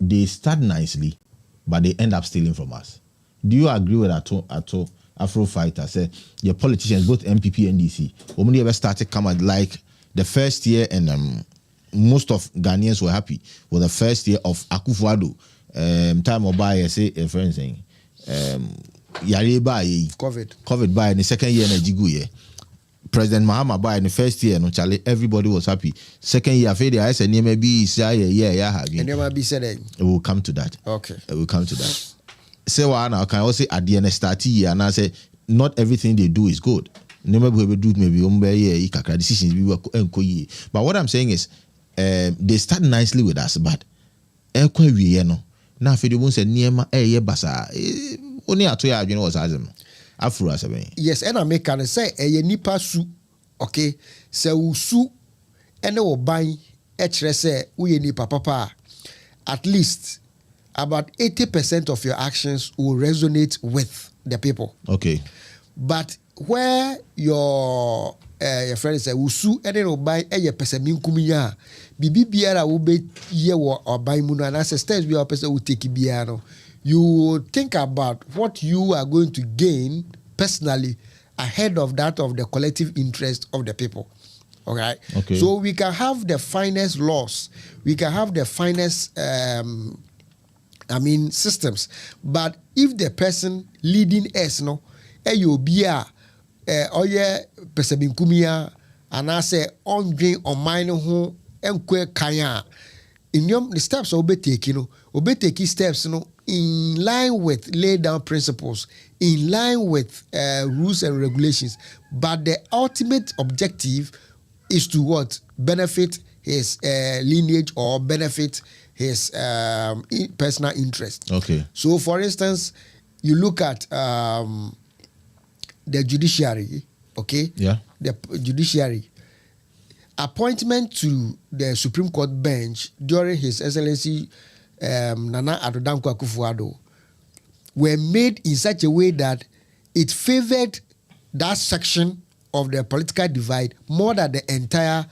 they start nicely, but they end up stealing from us. Do you agree with Ato Afro Fighter? Say your politicians, both MPP and DC, when they ever started coming like the first year, and most of Ghanaians were happy with the first year of Akufo-Addo. Time of buy, say a friend saying, Yari buy COVID buy in the second year in Jigu year. President Mahama by in the first year, no Charlie, everybody was happy. Second year, I said, maybe it will come to that. Okay. It will come to that. Say what now can also at the end start year and I say not everything they do is good. Never do maybe decisions we work. But what I'm saying is they start nicely with us, but now if you won't say near my basa only at 2 years was Azam. Afro asabe. Yes, and I make can say a nipa su, okay, so su and no buy say we nipa papa. At least about 80% of your actions will resonate with the people. Okay. But where your friend say usu and no buy a person minkumiya, bibi biara will be ye or buy munu and as a steps we person will take biano. You think about what you are going to gain personally ahead of that of the collective interest of the people. All right. Okay. So we can have the finest laws, we can have the finest, systems. But if the person leading us, no, you be oye pesabinkumia, and I say on drain on mine who enkwe kaya. In the steps obey steps, in line with laid down principles, in line with rules and regulations. But the ultimate objective is to what? Benefit his lineage or benefit his personal interest. Okay. So, for instance, you look at the judiciary, okay? Yeah. The judiciary. Appointment to the Supreme Court bench during His Excellency Nana Addo Dankwa Akufo-Addo were made in such a way that it favored that section of the political divide more than the entire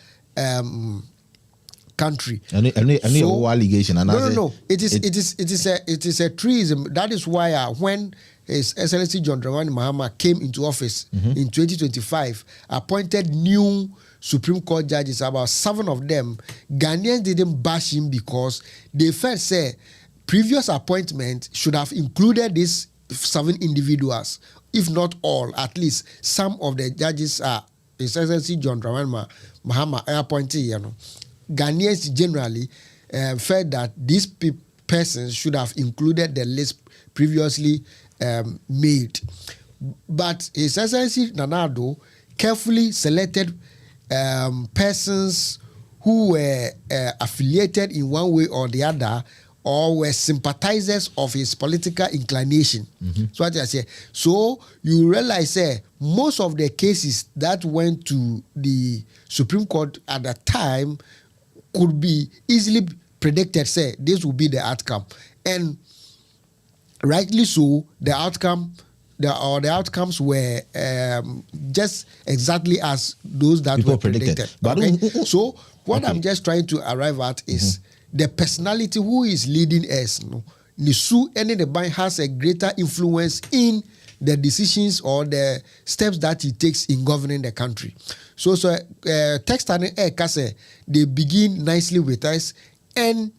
country. Any allegation? No. It is a truism. That is why when His Excellency John Dramani Mahama came into office in 2025, appointed new Supreme Court judges, about 7 of them, Ghanaians didn't bash him because they felt say previous appointment should have included these 7 individuals, if not all, at least some of the judges are His Excellency John Dramani Mahama appointee. Ghanaians generally felt that these persons should have included the list previously made. But His Excellency Nana Addo carefully selected persons who were affiliated in one way or the other or were sympathizers of his political inclination. So what I say. So you realize most of the cases that went to the Supreme Court at that time could be easily predicted, say this will be the outcome. And rightly so, the outcomes were just exactly as those that people were predicted. Okay? So what I'm just trying to arrive at is the personality who is leading us. Nisu and the bank has a greater influence in the decisions or the steps that he takes in governing the country. So text and they begin nicely with us, and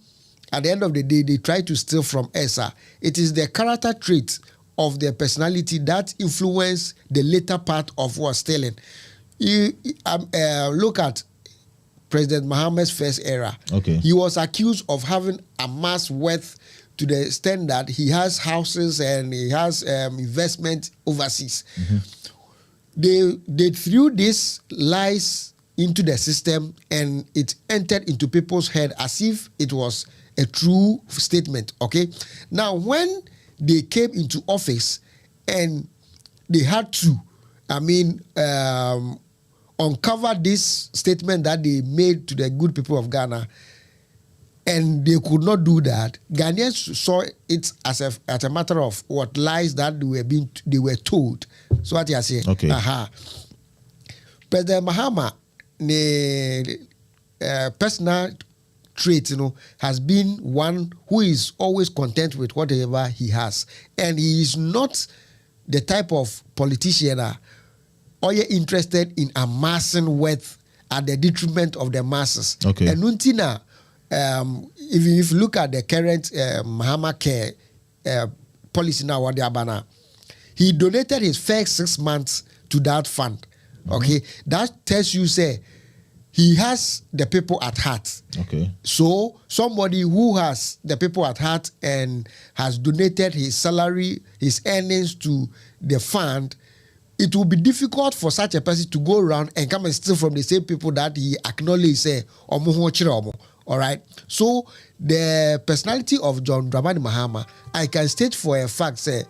at the end of the day, they try to steal from us. It is the character trait of their personality that influence the later part of what stealing. You look at President Mahama's first era. Okay. He was accused of having amassed wealth to the extent that he has houses and he has investment overseas. They threw these lies into the system and it entered into people's head as if it was a true statement. Okay. Now, when they came into office and they had to, uncover this statement that they made to the good people of Ghana, and they could not do that. Ghanaians saw it as a matter of what lies that they were told. So what you say? Okay. President Mahama, personal trait, has been one who is always content with whatever he has. And he is not the type of politician or you're interested in amassing wealth at the detriment of the masses. Okay. And Nuntina, if you look at the current Mahama Care policy now, what they are, he donated his first 6 months to that fund. Okay, that tells you, say, he has the people at heart. Okay. So somebody who has the people at heart and has donated his salary, his earnings to the fund, it will be difficult for such a person to go around and come and steal from the same people that he acknowledges, say, all right. So the personality of John Dramani Mahama, I can state for a fact, say,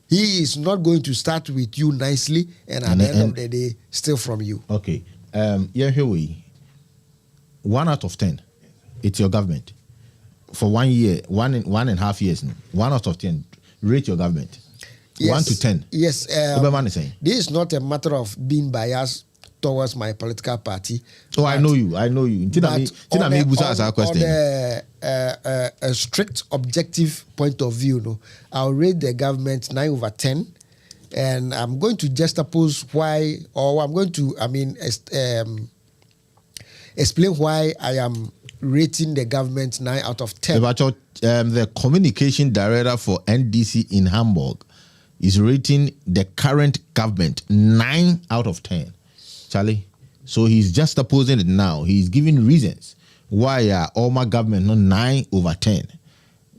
he is not going to start with you nicely and at the end of the day, steal from you. Okay. Yeah, here we 1 out of 10. It's your government. For 1 year, 1.5 years now. 1 out of 10. Rate your government. Yes, 1 to 10. Yes. Saying. This is not a matter of being biased towards my political party. Oh, I know you. On a strict objective point of view, I'll rate the government 9/10. And I'm going to juxtapose why, or I'm going to, explain why I am rating the government 9 out of 10. The communication director for NDC in Hamburg is rating the current government 9 out of 10. Charlie, so he's just opposing it now. He's giving reasons why all my government not 9/10.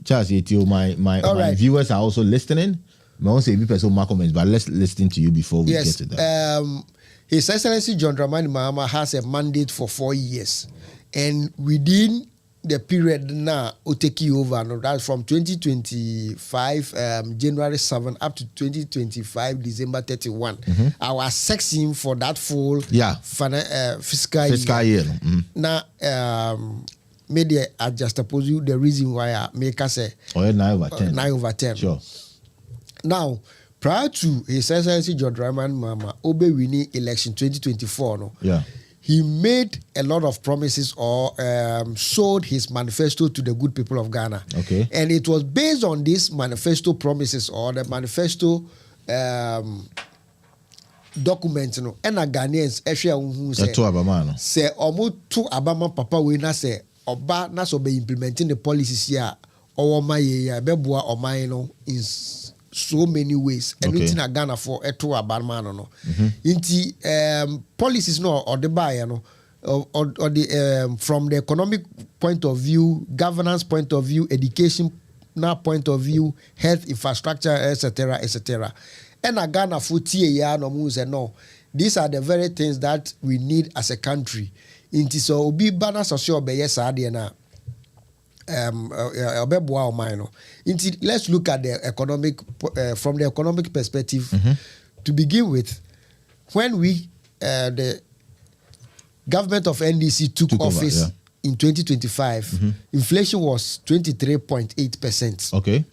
Charles, my viewers are also listening. I won't say people my comments, but let's listen to you before we get to that. His Excellency John Dramani Mahama has a mandate for 4 years, and within the period now will take you over. No, that's from 2025 January 7 up to 2025 December 31. I will assess him for that full fiscal year. Now, maybe I just oppose you the reason why I make us say 9/10. Sure. Now, prior to His Excellency John Dramani Mahama Obe winning election 2024, he made a lot of promises or sold his manifesto to the good people of Ghana. Okay. And it was based on these manifesto promises or the manifesto documents, and a Ghanaians say omo to Abama Papa we na say oba na so be implementing the policies here or my bebua or mine in so many ways. And it's in Ghana for a two Abama no. Inti policies no or the buyer no or the from the economic point of view, governance point of view, education point of view, health infrastructure, etc., etc. And a Ghana for tia no moves and no. These are the very things that we need as a country. Inti so obi bana so sure be yes na let's look at the economic from the economic perspective. To begin with, when we the government of NDC took office in 2025, inflation was 23.8%. Okay.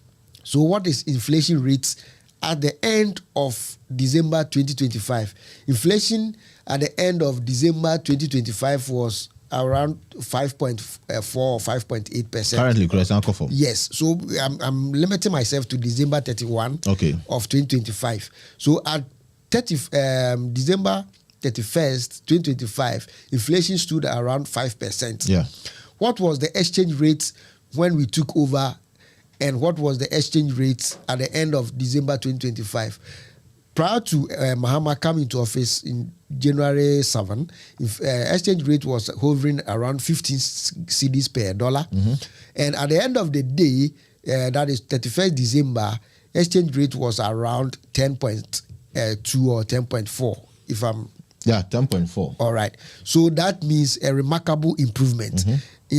So what is inflation rates at the end of December 2025? Inflation at the end of December 2025 was around 5.4 or 5.8%. Currently, yes. So I'm limiting myself to December 31 of 2025. So at December 31st, 2025, inflation stood at around 5%. Yeah. What was the exchange rate when we took over, and what was the exchange rate at the end of December 2025? Prior to Mahama coming to office in January 7, exchange rate was hovering around 15 cedis per dollar. And at the end of the day, that is 31st December, exchange rate was around 10.2 or 10.4, if I'm... Yeah, 10.4. All right. So that means a remarkable improvement.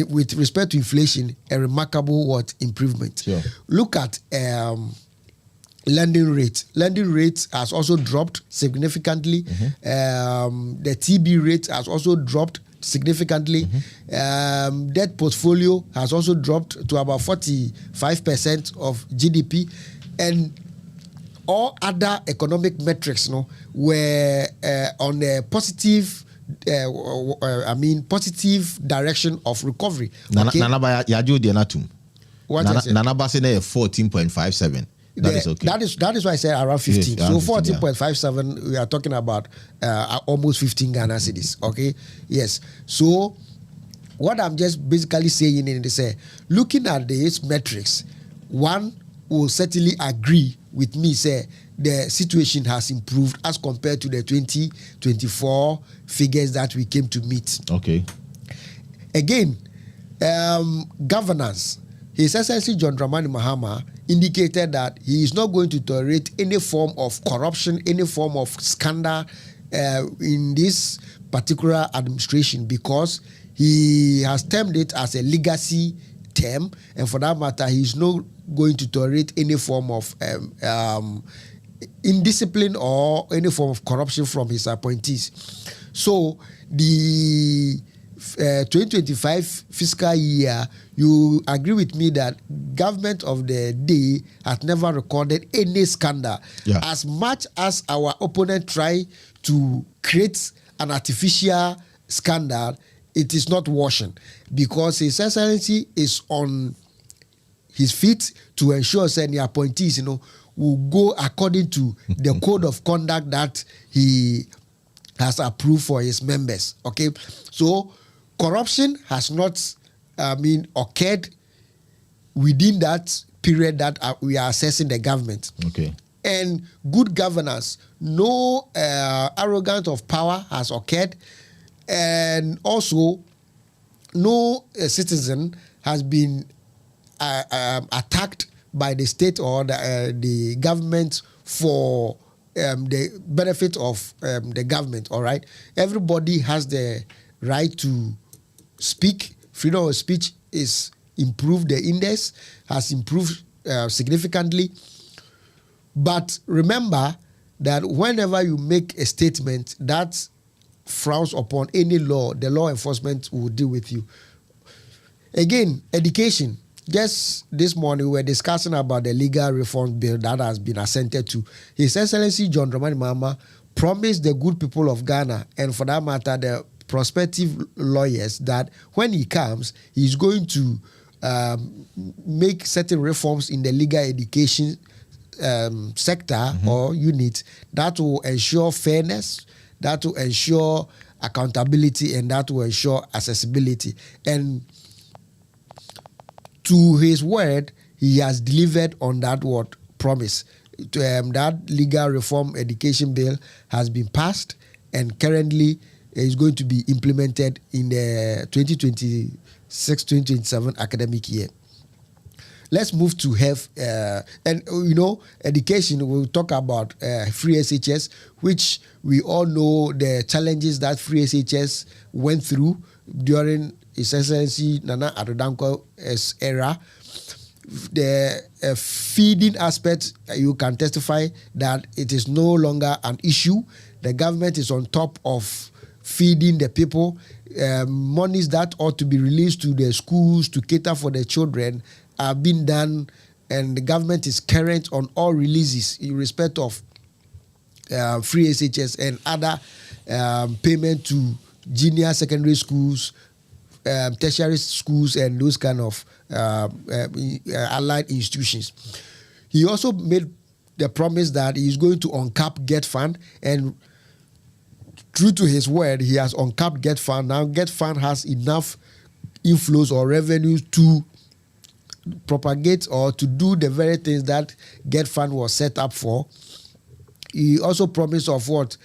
With respect to inflation, a remarkable improvement. Sure. Look at... lending rate. Lending rate has also dropped significantly. The TB rate has also dropped significantly. Debt portfolio has also dropped to about 45% of GDP. And all other economic metrics were on a positive positive direction of recovery. Nanaba yajo de natum. What Nanaba say 14.57. That is okay. That is why I said around 15. Yes, so 14.57, we are talking about almost 15 Ghana cedis. Okay, yes. So what I'm just basically saying is, looking at these metrics, one will certainly agree with me, say the situation has improved as compared to the 2024 figures that we came to meet. Okay. Again, governance. His Excellency John Dramani Mahama indicated that he is not going to tolerate any form of corruption, any form of scandal in this particular administration, because he has termed it as a legacy term, and for that matter, he is not going to tolerate any form of indiscipline or any form of corruption from his appointees. So the 2025 fiscal year, you agree with me that government of the day has never recorded any scandal. Yeah. As much as our opponent try to create an artificial scandal, it is not washing, because His Excellency is on his feet to ensure that the appointees, will go according to the code of conduct that he has approved for his members. Okay, so corruption has not, occurred within that period that we are assessing the government. Okay. And good governance, no arrogance of power has occurred, and also no citizen has been attacked by the state or the government for the benefit of the government. All right, everybody has the right to speak. Freedom of speech is improved. The index has improved significantly. But remember that whenever you make a statement that frowns upon any law, the law enforcement will deal with you. Again, education. Just this morning, we were discussing about the legal reform bill that has been assented to. His Excellency John Dramani Mahama promised the good people of Ghana, and for that matter, the prospective lawyers, that when he comes, he's going to make certain reforms in the legal education sector or unit that will ensure fairness, that will ensure accountability, and that will ensure accessibility. And to his word, he has delivered on that word promise. That legal reform education bill has been passed and currently is going to be implemented in the 2026-2027 academic year. Let's move to health. Education, we'll talk about free SHS, which we all know the challenges that free SHS went through during His Excellency Nana Addo Dankwa's era. The feeding aspect, you can testify that it is no longer an issue. The government is on top of feeding the people. Monies that ought to be released to the schools to cater for the children are being done, and the government is current on all releases in respect of free SHS and other payment to junior secondary schools, tertiary schools, and those kind of allied institutions. He also made the promise that he is going to uncap Get Fund, and true to his word, he has uncapped Get Fund. Now Get Fund has enough inflows or revenues to propagate or to do the very things that Get Fund was set up for. He also promised of what?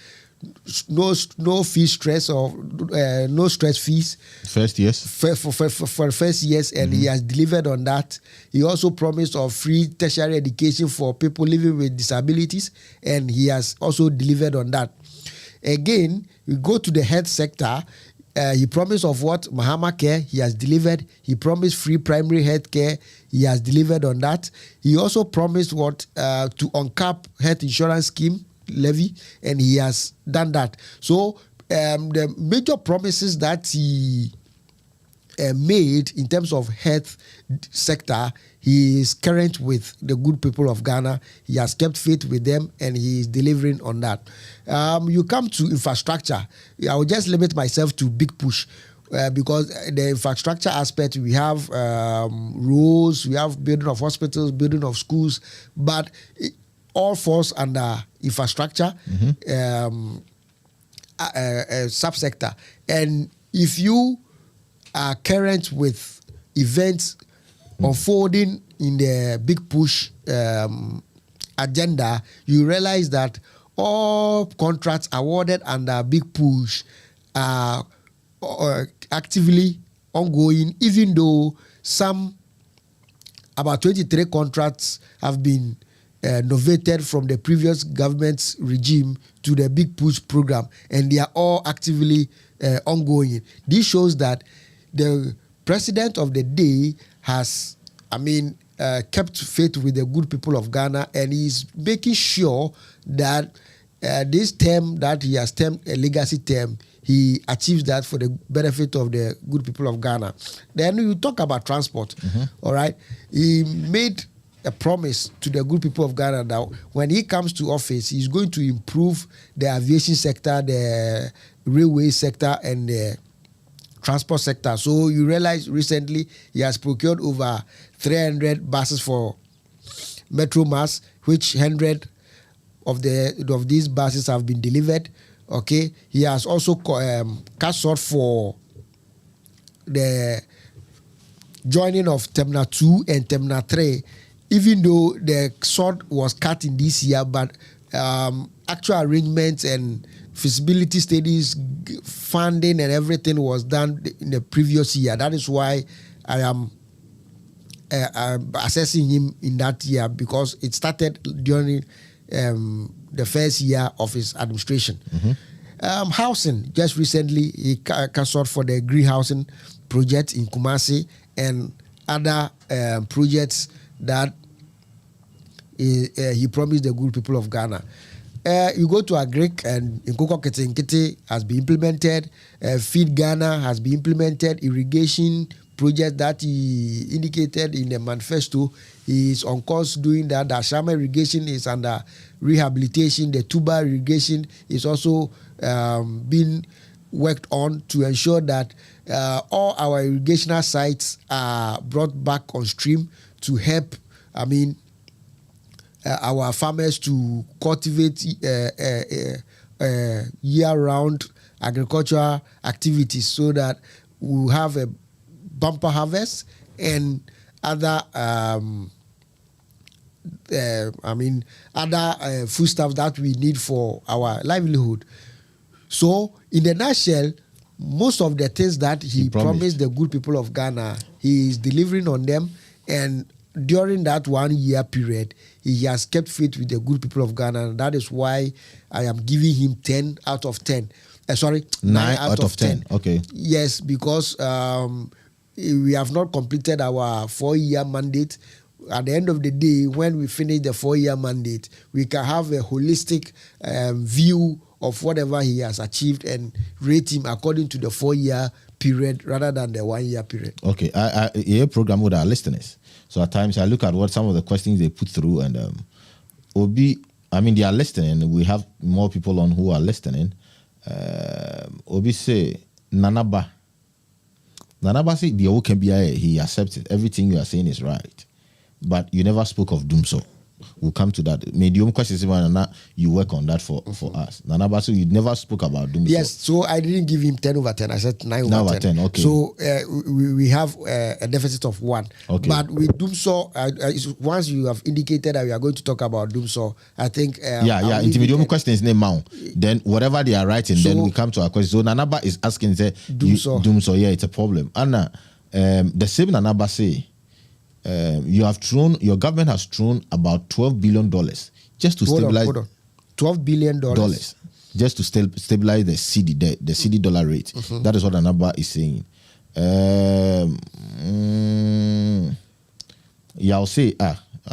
No fee stress or no stress fees. First years. For first years, and he has delivered on that. He also promised of free tertiary education for people living with disabilities, and he has also delivered on that. Again, we go to the health sector. He promised of what? Mahama Care, he has delivered. He promised free primary health care, he has delivered on that. He also promised what? To uncap health insurance scheme levy, and he has done that. So the major promises that he made in terms of health sector, he is current with the good people of Ghana. He has kept faith with them, and he is delivering on that. You come to infrastructure. I will just limit myself to big push. Because the infrastructure aspect, we have roads, we have building of hospitals, building of schools, but it all falls under infrastructure subsector. And if you are current with events unfolding in the big push agenda, you realize that all contracts awarded under big push are actively ongoing, even though about 23 contracts have been novated from the previous government's regime to the big push program, and they are all actively ongoing. This shows that the president of the day has, kept faith with the good people of Ghana, and he's making sure that this term that he has termed a legacy term, he achieves that for the benefit of the good people of Ghana. Then you talk about transport, all right? He made a promise to the good people of Ghana that when he comes to office, he's going to improve the aviation sector, the railway sector, and the transport sector. So you realize recently he has procured over 300 buses for Metro Mass, which 100 of these buses have been delivered. Okay, he has also cast short for the joining of Terminal 2 and Terminal 3, even though the sword was cut in this year, but actual arrangements and feasibility studies, funding and everything was done in the previous year. That is why I am assessing him in that year, because it started during the first year of his administration. Housing, just recently he cancelled for the green housing project in Kumasi and other projects that he promised the good people of Ghana. You go to Agric, and Nkoko Kete has been implemented, Feed Ghana has been implemented, irrigation project that he indicated in the manifesto, he is on course doing that. The Ashama irrigation is under rehabilitation. The Tuba irrigation is also being worked on to ensure that all our irrigational sites are brought back on stream to help, our farmers to cultivate year-round agricultural activities, so that we'll have a bumper harvest and other foodstuffs that we need for our livelihood. So, in the nutshell, most of the things that he promised the good people of Ghana, he is delivering on them, and during that 1 year period, he has kept faith with the good people of Ghana, and that is why I am giving him 10 out of 10. 9 out of 10. Okay. Yes, because we have not completed our 4-year mandate. At the end of the day, when we finish the 4-year mandate, we can have a holistic view of whatever he has achieved and rate him according to the 4-year period rather than the 1-year period. Okay, I program with our listeners. So at times I look at what some of the questions they put through, and they are listening. We have more people on who are listening. Obi say Nanaba say the OKBI, he accepted everything you are saying is right, but you never spoke of Dumso. We'll come to that. Medium questions, you work on that for us. Nanaba, so you never spoke about Dumso. Yes, so I didn't give him 10 over 10. I said 9 over 10. Okay. So we have a deficit of 1. Okay. But with Dumso, once you have indicated that we are going to talk about Dumso, I think... Medium questions name now. Then whatever they are writing, then we come to our question. So Nanaba is asking, say, Dumso, yeah, it's a problem. Anna, the same Nanaba say, your government has thrown about $12 billion just to stabilize. Hold on. $12 billion just to stabilize the CD dollar rate. That is what the number is saying. I'll say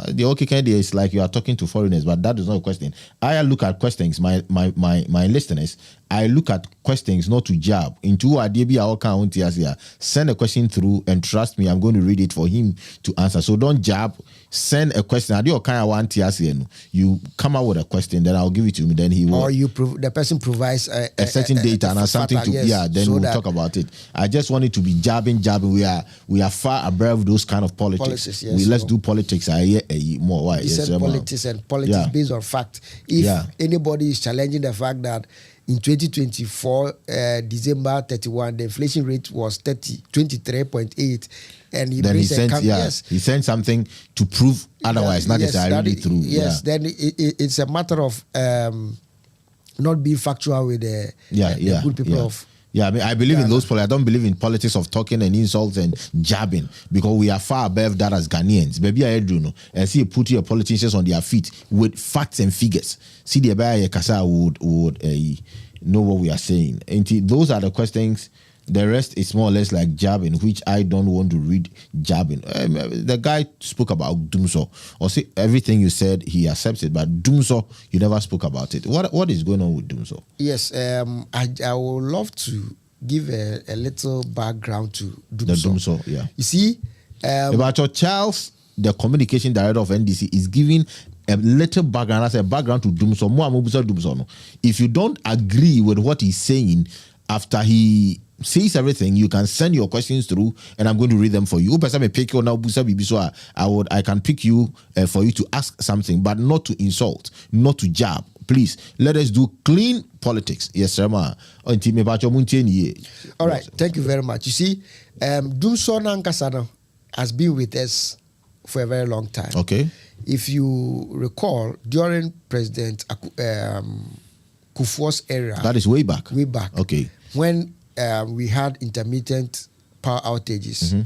The okay kind is like you are talking to foreigners, but that is not a question. I look at questions, my listeners. I look at questions not to jab into a DB account here. Send a question through and trust me, I'm going to read it for him to answer. So don't jab. Send a question. I do kind of want to you come out with a question, then I'll give it to him. Then he will. Or the person provides a certain data and something to then so we'll talk about it. I just want it to be jabbing. We are far above those kind of politics. Yes, let's do politics. More. Why? He said politics based on fact. If anybody is challenging the fact that in 2024, December 31, the inflation rate was 23.8, and he sent something to prove otherwise, not necessarily true. Yes, then it's a matter of not being factual with the good people of. Yeah, I mean, I believe in those politics. I don't believe in politics of talking and insults and jabbing because we are far above that as Ghanaians. Maybe I do know. And see, put your politicians on their feet with facts and figures. See, the Abaya Kasa would know what we are saying. And those are the questions. The rest is more or less like jabbing, which I don't want to read jabbing. The guy spoke about Dumso. Or say everything you said, he accepts it. But Dumso, you never spoke about it. What is going on with Dumso? Yes, I would love to give a little background to Dumso. The Dumso, yeah. You see... about your Charles, the communication director of NDC, is giving a little background, as a background to Dumso. If you don't agree with what he's saying after he says everything, you can send your questions through and I'm going to read them for you. I can pick you for you to ask something, but not to insult, not to jab. Please, let us do clean politics. Yes, sir. All right, thank you very much. You see, Dumso Nankasano has been with us for a very long time. Okay. If you recall, during President Kufuor's era. That is way back. Way back. Okay. When we had intermittent power outages,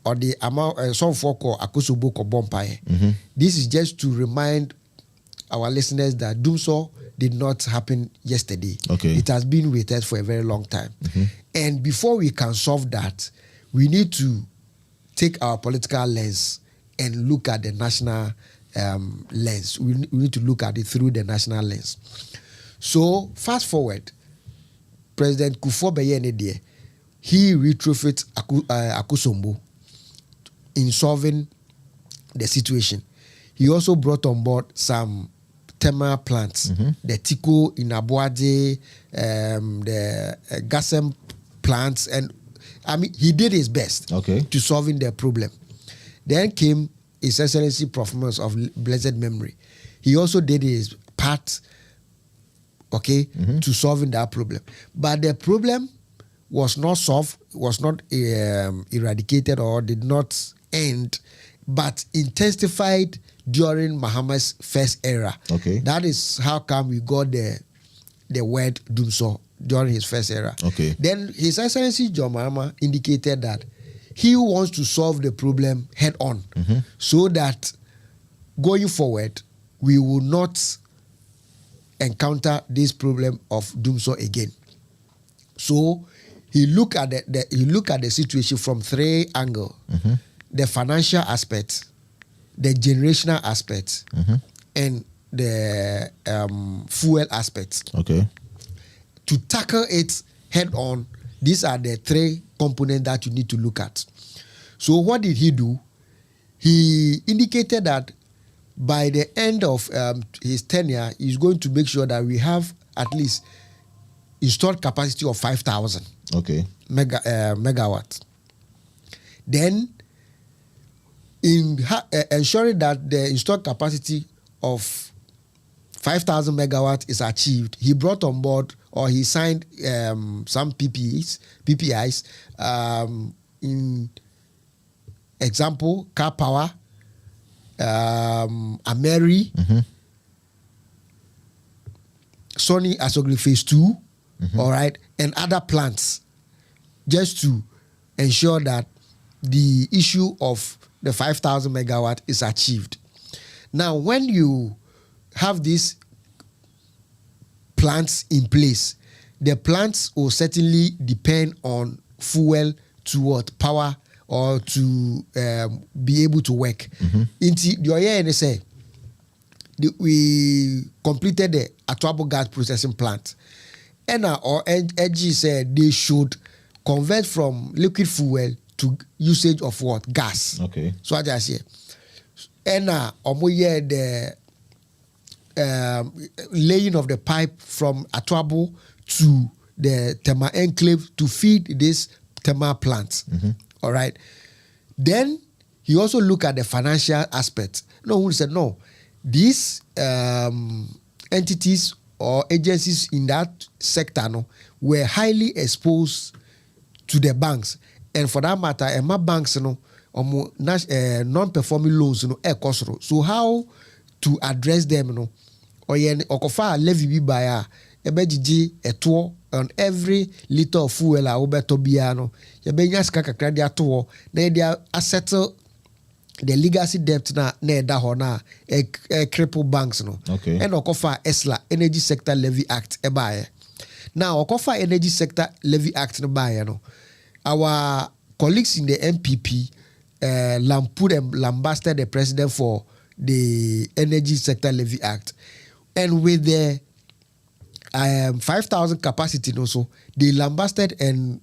or the amount some folk call Akusubu Kobompaye. This is just to remind our listeners that Dumso did not happen yesterday. Okay. It has been with us for a very long time. And before we can solve that, we need to take our political lens and look at the national lens. We need to look at it through the national lens. So fast forward, President Kufuor Beyenede, he retrofit Akusombo in solving the situation. He also brought on board some thermal plants, the Tico in Abuaje, the Gasem plants, and I mean he did his best to solving the problem. Then came His Excellency Prof. of blessed memory. He also did his part, to solving that problem. But the problem was not solved, was not eradicated or did not end, but intensified during Mahama's first era. That is how come we got the word Dumso during his first era. Then His Excellency John Mahama indicated that he wants to solve the problem head on, so that going forward we will not encounter this problem of Dumso again. So he looked at the situation from three angles: the financial aspect, the generational aspect, and the fuel aspect. To tackle it head on, these are the three components that you need to look at. So what did he do? He indicated that by the end of his tenure, he's going to make sure that we have at least installed capacity of 5,000 megawatts. Then, in ensuring that the installed capacity of 5,000 megawatts is achieved, he brought on board, or he signed some PPIs. In example, Car Power, Ameri, Sony Asogri Phase 2, all right, and other plants, just to ensure that the issue of the 5,000 megawatt is achieved. Now, when you have these plants in place, the plants will certainly depend on fuel to what? Power or to be able to work. Into the year say we completed the Otabil gas processing plant. And or EG said they should convert from liquid fuel to usage of what? Gas. Okay. So I just say, and the laying of the pipe from Otabil to the thermal enclave to feed this thermal plant. All right. Then he also looked at the financial aspect. No, who said no. These entities or agencies in that sector were highly exposed to the banks, and for that matter, my banks non-performing loans so how to address them or okofa levy bi buyer ebegigi eto on every liter of fuel a obeto bia no yebenya sika kakra dia to na dia settle the legacy debt na eda ho na cripple banks okay. And okofa ESLA Energy Sector Levy Act ebaye. Now okofa Energy Sector Levy Act no baye no, our colleagues in the MPP lampooned and lambasted the president for the Energy Sector Levy Act, and with the 5,000 capacity also, they lambasted and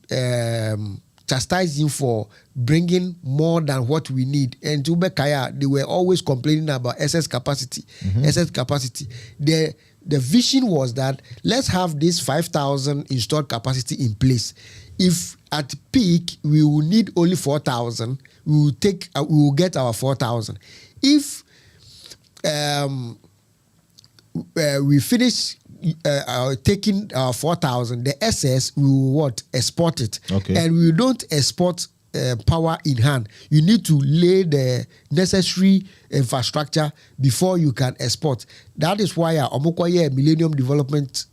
chastised him for bringing more than what we need. And to Bekaya, they were always complaining about excess capacity. Excess capacity. The vision was that let's have this 5,000 installed capacity in place. If at peak we will need only 4,000, we will get our 4,000. If we finish taking our 4,000, the excess we will export it. Okay. And we don't export power in hand. You need to lay the necessary infrastructure before you can export. That is why Omokoye Millennium Development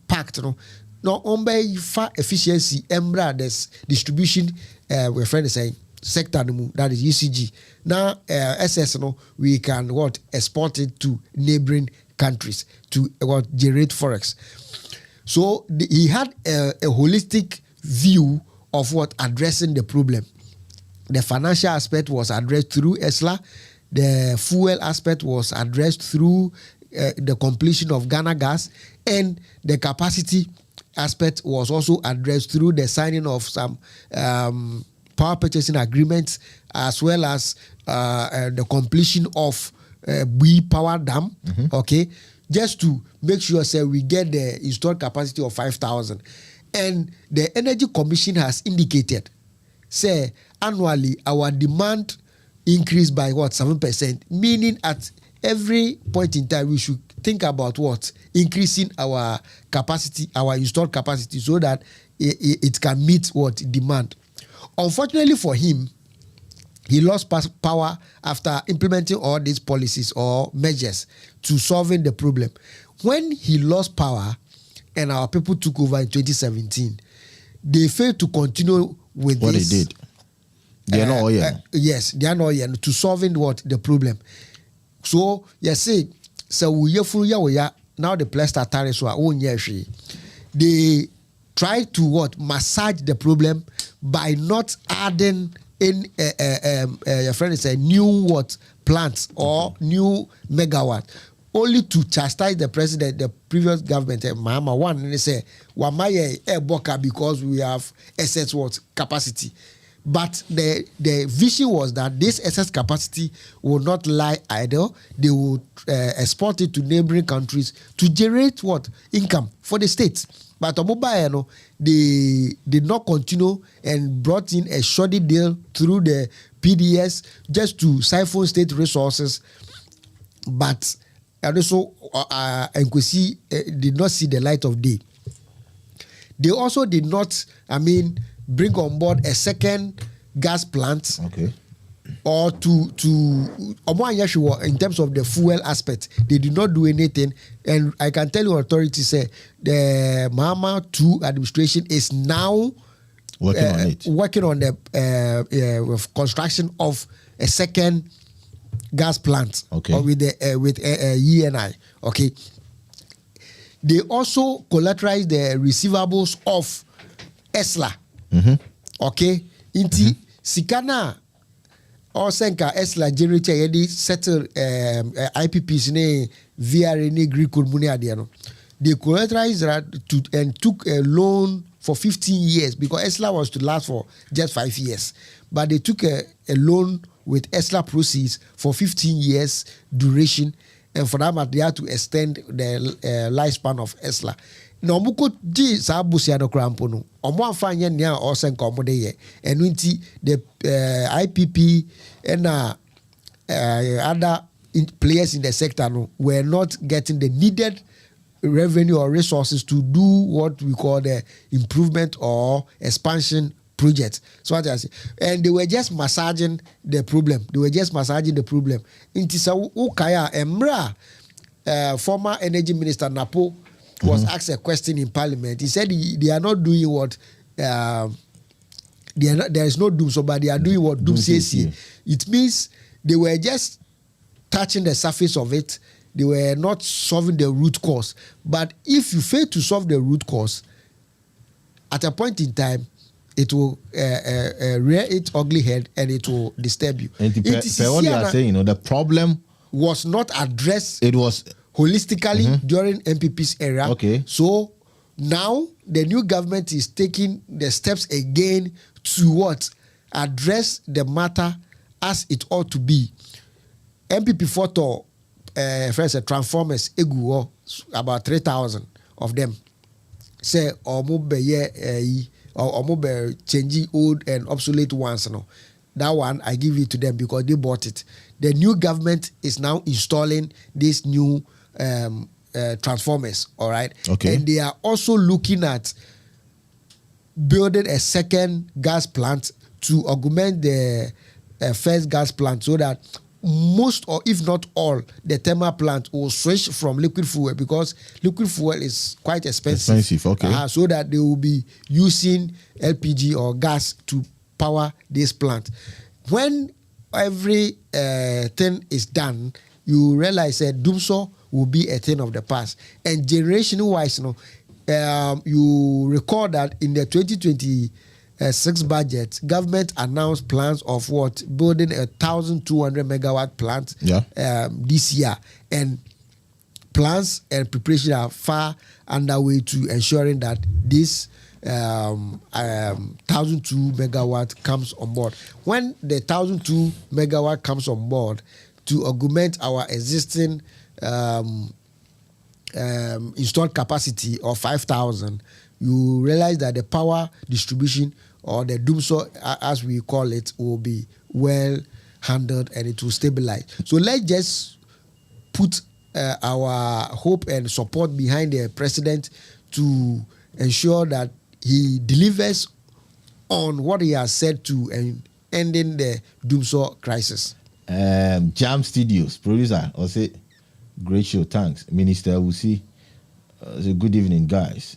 Pact no ombe fa efficiency embra this distribution we're friend is saying sector that is UCG. Now SS we can export it to neighboring countries to generate forex. So he had a holistic view of addressing the problem. The financial aspect was addressed through ESLA. The fuel aspect was addressed through the completion of Ghana Gas, and the capacity aspect was also addressed through the signing of some power purchasing agreements, as well as the completion of Bui Power Dam, okay, just to make sure we get the installed capacity of 5,000. And the Energy Commission has indicated, annually our demand increased by 7%, meaning at every point in time we should think about increasing our capacity, our installed capacity, so that it can meet demand. Unfortunately for him, he lost power after implementing all these policies or measures to solving the problem. When he lost power and our people took over in 2017, they failed to continue with what they did. They are not all here. Yes, they are not here to solving the problem. So so we now the plaster tariffs were own they try to massage the problem by not adding in your friend is a new plants or new megawatt, only to chastise the president, the previous government, Mahama one, and they say wamaye boka because we have excess capacity. But the vision was that this excess capacity will not lie idle. They will export it to neighboring countries to generate income for the states. But Omobaye, they did not continue and brought in a shoddy deal through the PDS just to siphon state resources. But also, Nkwesi did not see the light of day. They also did not, bring on board a second gas plant. Okay. Or to in terms of the fuel aspect, they did not do anything. And I can tell you, authorities say the Mahama 2 administration is now working on the construction of a second gas plant. Okay. Or with ENI. Okay. They also collateralized the receivables of ESLA. Okay. Sikana or Senka Esla generator yedi settle IPPs ne VR ne Greek Muni Adiano. They collateralized that and took a loan for 15 years because ESLA was to last for just 5 years. But they took a loan with ESLA proceeds for 15 years duration, and for that matter, they had to extend the lifespan of ESLA. No muko di sa busia no krampo no. Omo amfanye nia o sen ko de ye. Enu nti the IPP and other players in the sector no were not getting the needed revenue or resources to do what we call the improvement or expansion project. So what I say, and they were just massaging the problem. Inti sa ukaya emra former energy minister Napo was asked a question in parliament. He said they are not doing what there is no doom, so but they are doing what doom says. It means they were just touching the surface of it. They were not solving the root cause. But if you fail to solve the root cause, at a point in time, it will rear its ugly head and it will disturb you. And what you are saying, the problem was not addressed. It was holistically during MPP's era. Okay. So now the new government is taking the steps again to what? Address the matter as it ought to be. MPP photo, first transformers, egu about 3,000 of them. Say or changing old and obsolete ones. No, that one I give it to them because they bought it. The new government is now installing these new transformers. All right. Okay. And they are also looking at building a second gas plant to augment the first gas plant so that most or if not all the thermal plant will switch from liquid fuel because liquid fuel is quite expensive. Okay. So that they will be using LPG or gas to power this plant. When every thing is done, you realize that Dumso will be a thing of the past. And generation-wise, you recall that in the 2026 budget, government announced plans of what? Building 1,200 megawatt plant this year. And plans and preparation are far underway to ensuring that this 1,002 megawatt comes on board. When the 1,002 megawatt comes on board to augment our existing installed capacity of 5,000, you realize that the power distribution or the Dumso, as we call it, will be well handled and it will stabilize. So let's just put our hope and support behind the president to ensure that he delivers on what he has said to and ending the Dumso crisis. Jam Studios producer, I'll say, great show, thanks. Minister Wusi, say good evening, guys.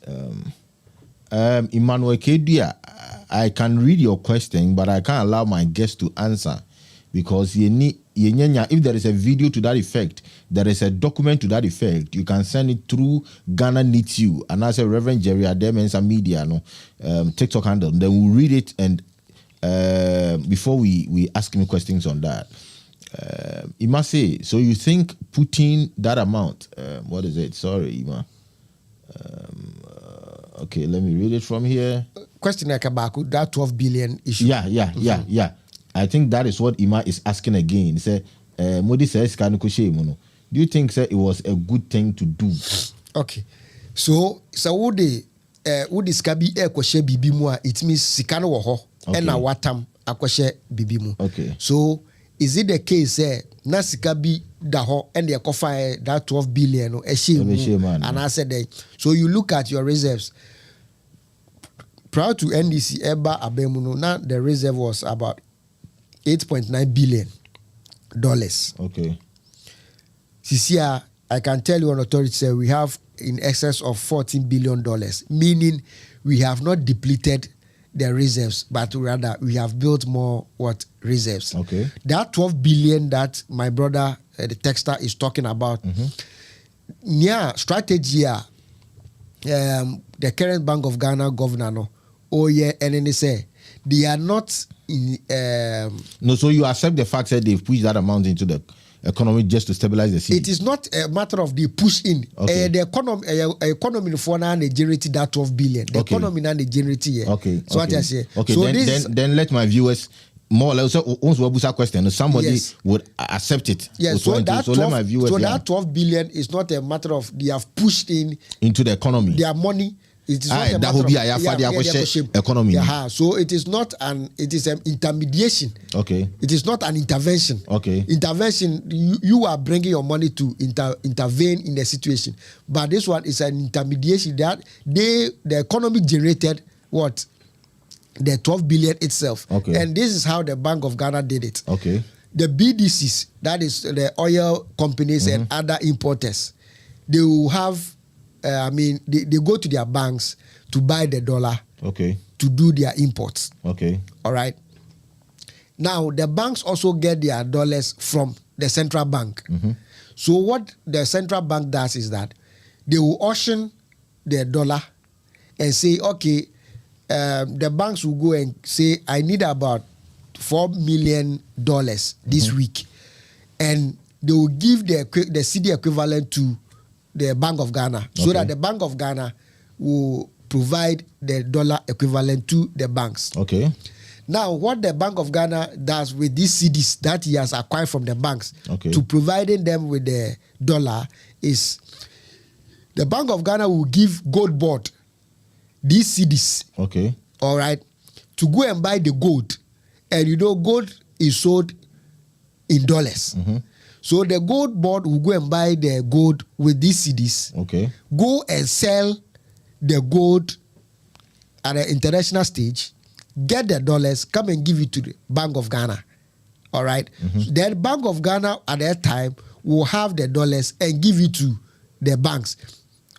Emmanuel Kedia, I can read your question, but I can't allow my guest to answer because if there is a video to that effect, there is a document to that effect, you can send it through Ghana Needs You, and as a Reverend Jerry Ademensa Media, TikTok handle, then we'll read it and before we ask him questions on that. Ima say, so you think putting that amount, what is it? Sorry, Ima. Okay, let me read it from here. Question about that 12 billion issue. Yeah. I think that is what Ima is asking again. He said, Modi says, do you think it was a good thing to do? Okay. So would the skabi kwashe bibimu, it means sikano woho and na watam akwashe bibimu. Okay. So is it the case na sikabi daho and the kofa that 12 billion or and I said so you look at your reserves prior to NDC eba abemuno, now the reserve was about $8.9 billion. Okay. This year, I can tell you on authority say we have in excess of $14 billion, meaning we have not depleted the reserves, but rather we have built more reserves. Okay. That 12 billion that my brother, the texter, is talking about, strategy, the current Bank of Ghana governor, and then they say, they are not in. No, so you accept the fact that they've pushed that amount into the economy just to stabilize the cedi. It is not a matter of the push in. Okay. The economy for now they generated that 12 billion. The economy now they generated here. Okay. So what I say. Okay. So then let my viewers more or less also question. Somebody would accept it. Yes. So that 12, let my viewers. that 12 billion is not a matter of they have pushed in into the economy. their money. It is not a that matter will be of economy. So it is not an intermediation. Okay. It is not an intervention. Okay. Intervention, you are bringing your money to intervene in the situation, but this one is an intermediation that the economy generated what the 12 billion itself. Okay. And this is how the Bank of Ghana did it. Okay. The BDCs, that is the oil companies and other importers, they will have. They go to their banks to buy the dollar. Okay. To do their imports. Okay. All right. Now the banks also get their dollars from the central bank. So what the central bank does is that they will auction their dollar and say, okay, the banks will go and say, I need about $4 million this week, and they will give the cedi equivalent to the Bank of Ghana, so that the Bank of Ghana will provide the dollar equivalent to the banks. Okay. Now, what the Bank of Ghana does with these cedis that he has acquired from the banks to providing them with the dollar is the Bank of Ghana will give gold board these cedis. Okay. All right. To go and buy the gold. And gold is sold in dollars. So the gold board will go and buy the gold with these cedis. Okay. Go and sell the gold at an international stage, get the dollars, come and give it to the Bank of Ghana. All right. So the Bank of Ghana at that time will have the dollars and give it to the banks.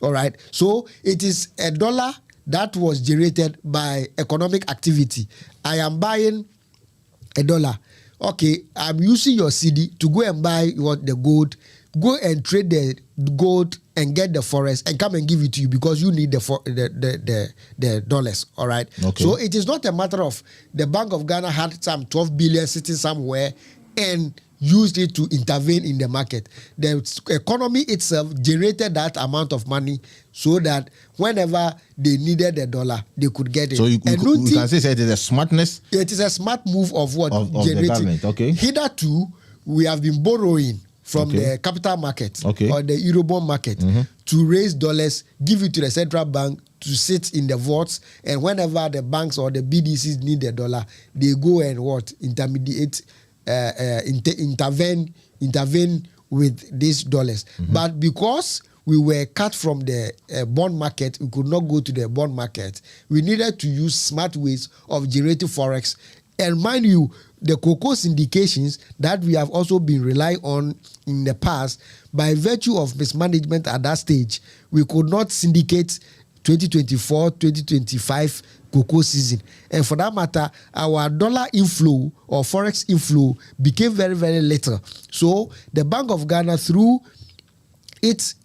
All right. So it is a dollar that was generated by economic activity. I am buying a dollar. Okay, I'm using your cedi to go and buy the gold, go and trade the gold and get the forex and come and give it to you because you need the dollars. All right. Okay. So it is not a matter of the Bank of Ghana had some 12 billion sitting somewhere and used it to intervene in the market. The economy itself generated that amount of money so that whenever they needed the dollar, they could get it. So you can say it is a smartness? It is a smart move of what? Of the government, okay. Hitherto, we have been borrowing from the capital market or the Eurobond market to raise dollars, give it to the central bank to sit in the vaults, and whenever the banks or the BDCs need the dollar, they go and intervene with these dollars. But because we were cut from the bond market, we could not go to the bond market. We needed to use smart ways of generating forex. And mind you, the cocoa syndications that we have also been relying on in the past, by virtue of mismanagement at that stage, we could not syndicate 2024, 2025 cocoa season. And for that matter, our dollar inflow or forex inflow became very, very little. So the Bank of Ghana, through its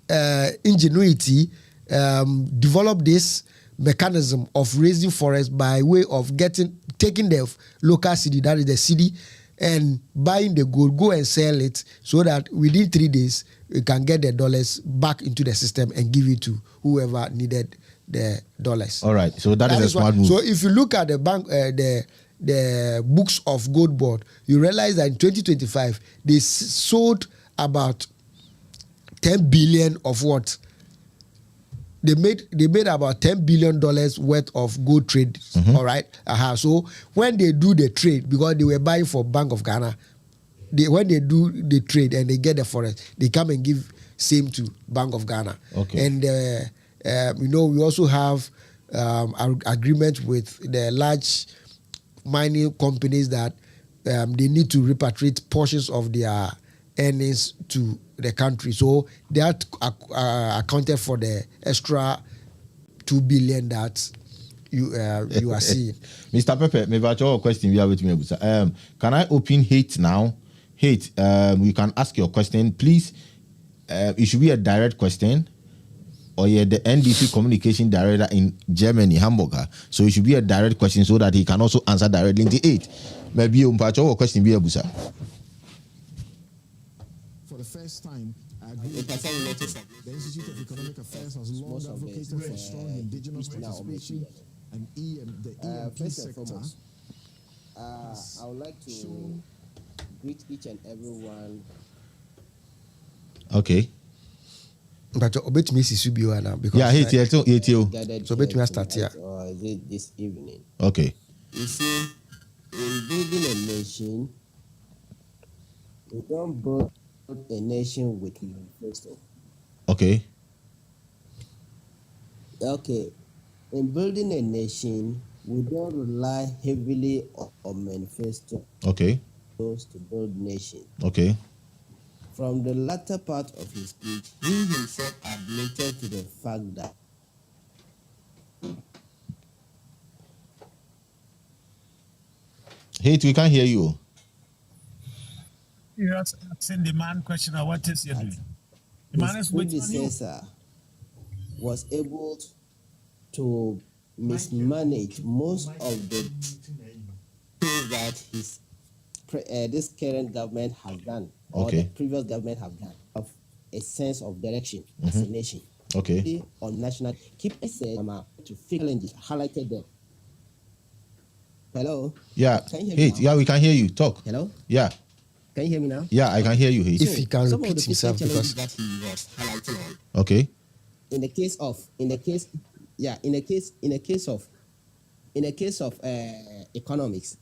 ingenuity, developed this mechanism of raising forex by way of taking the local cedi, that is the cedi, and buying the gold, go and sell it so that within 3 days we can get the dollars back into the system and give it to whoever needed the dollars. All right, so that is a smart move. So if you look at the bank, the books of Gold Board, you realize that in 2025 they sold about 10 billion of what they made about $10 billion worth of gold trade. All right. So when they do the trade, because they were buying for Bank of Ghana, when they do the trade and they get the forex, they come and give same to Bank of Ghana. Okay. And we also have agreement with the large mining companies that they need to repatriate portions of their earnings to the country. So that accounted for the extra 2 billion that you are seeing. Mr. Pepe, maybe I have a question. We are with me. Can I open Hate now? Hate, you can ask your question, please. It should be a direct question. or yeah, the NDC communication director in Germany, Hamburger. So it should be a direct question so that he can also answer directly in the 8. Maybe you question be able, sir. For the first time, I agree with the Institute of Economic Affairs has long advocated for strong indigenous participation and the EMP first sector. and foremost, I would like to greet each and everyone. Okay. But obet me Sisubio now because yeah, hate you. So bet me start here. Or is it this evening? Okay. You see, in building a nation, we don't build a nation with manifesto. Okay. Okay. In building a nation, we don't rely heavily on manifesto. Okay. To build nation. Okay. From the latter part of his speech, he himself admitted to the fact that Hate, we can't hear you. You're asking the man question, what is your doing? The man is waiting on you. Predecessor was able to mismanage most of the things that this current government has done, or the previous government have done, of a sense of direction as a nation. Okay. On national, keep to challenges highlighted them. Hello. Yeah. Can you hear Hate. me now? Yeah, we can hear you. Talk. Hello. Yeah. Can you hear me now? Yeah, I can hear you. Hate. If he can some repeat of the himself, because that he was highlighting on. Okay. In the case of economics,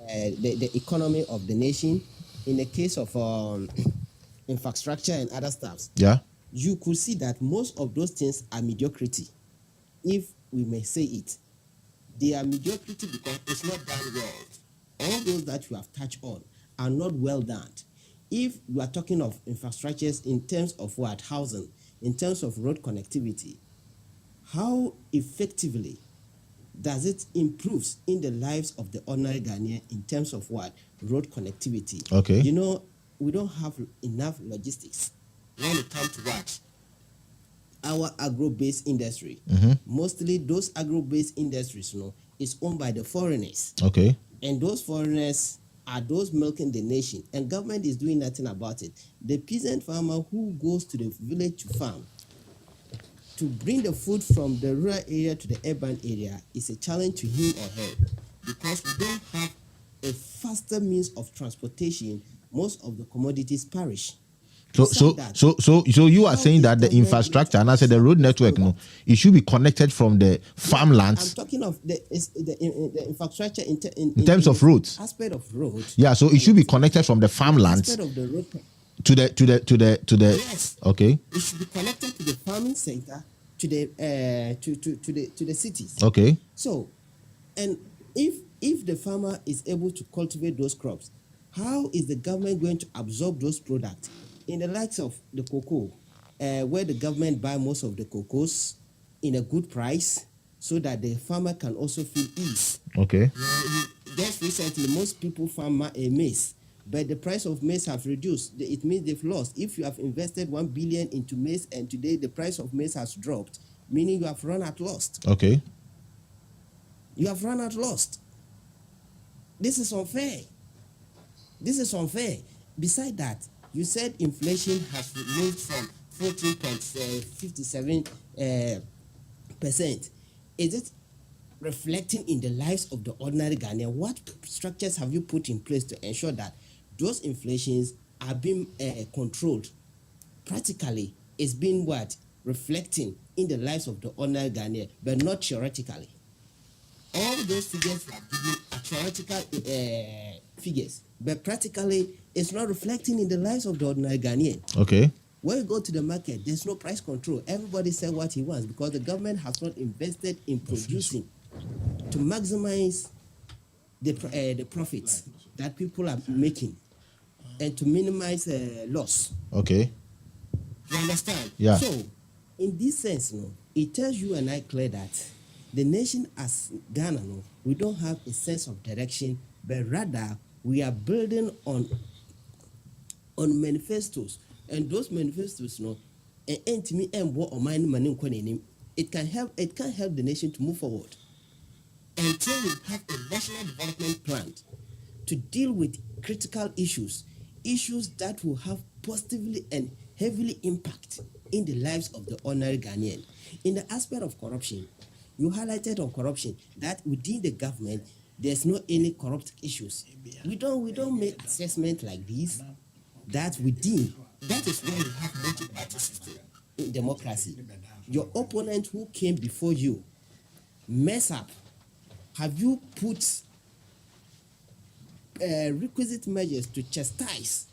the economy of the nation, in the case of infrastructure and other stuffs, Yeah. you could see that most of those things are mediocrity, if we may say it. They are mediocrity because it's not done well. All those that you have touched on are not well done. If you are talking of infrastructures in terms of what? Housing, in terms of road connectivity, how effectively does it improve in the lives of the ordinary Ghanaian in terms of what? Road connectivity. Okay. You know, we don't have enough logistics when it comes to what? Our agro-based industry. Mostly those agro-based industries, is owned by the foreigners. Okay. And those foreigners are those milking the nation, and government is doing nothing about it. The peasant farmer who goes to the village to farm to bring the food from the rural area to the urban area is a challenge to him or her, because we don't have a faster means of transportation. Most of the commodities perish. So you are saying that the infrastructure, and I said the road network, it should be connected from the farmlands. I'm talking of the infrastructure in terms of roads. Aspect of road. Yeah, so it should be connected from the farmlands Aspect of the road. to the. Yes. Okay. It should be connected to the farming center, to the cities. Okay. So, and if the farmer is able to cultivate those crops, how is the government going to absorb those products? In the likes of the cocoa, where the government buy most of the cocoas in a good price, so that the farmer can also feel ease. Okay. Just recently, most people farm maize, but the price of maize have reduced. It means they've lost. If you have invested 1 billion into maize and today the price of maize has dropped, meaning you have run at lost. Okay. You have run at lost. This is unfair. This is unfair. Besides that, you said inflation has moved from 14.57%. Is it reflecting in the lives of the ordinary Ghanaian? What structures have you put in place to ensure that those inflations are being controlled? Practically, it's been what? Reflecting in the lives of the ordinary Ghanaian, but not theoretically. All those figures are given are theoretical figures, but practically it's not reflecting in the lives of the ordinary Ghanaian. Okay. When you go to the market, there's no price control. Everybody says what he wants because the government has not invested in producing to maximize the profits that people are making and to minimize loss. Okay. You understand? Yeah. So, in this sense, it tells you and I clear that the nation as Ghana, we don't have a sense of direction, but rather we are building on manifestos, and those manifestos, and entimi embo or mine money nkwane it can help the nation to move forward until we have a national development plan to deal with critical issues that will have positively and heavily impact in the lives of the ordinary Ghanaian. In the aspect of corruption, you highlighted on corruption that within the government there's no any corrupt issues. We don't make assessment like this. That within, that is why we have multi-party system in democracy. Your opponent who came before you mess up. Have you put requisite measures to chastise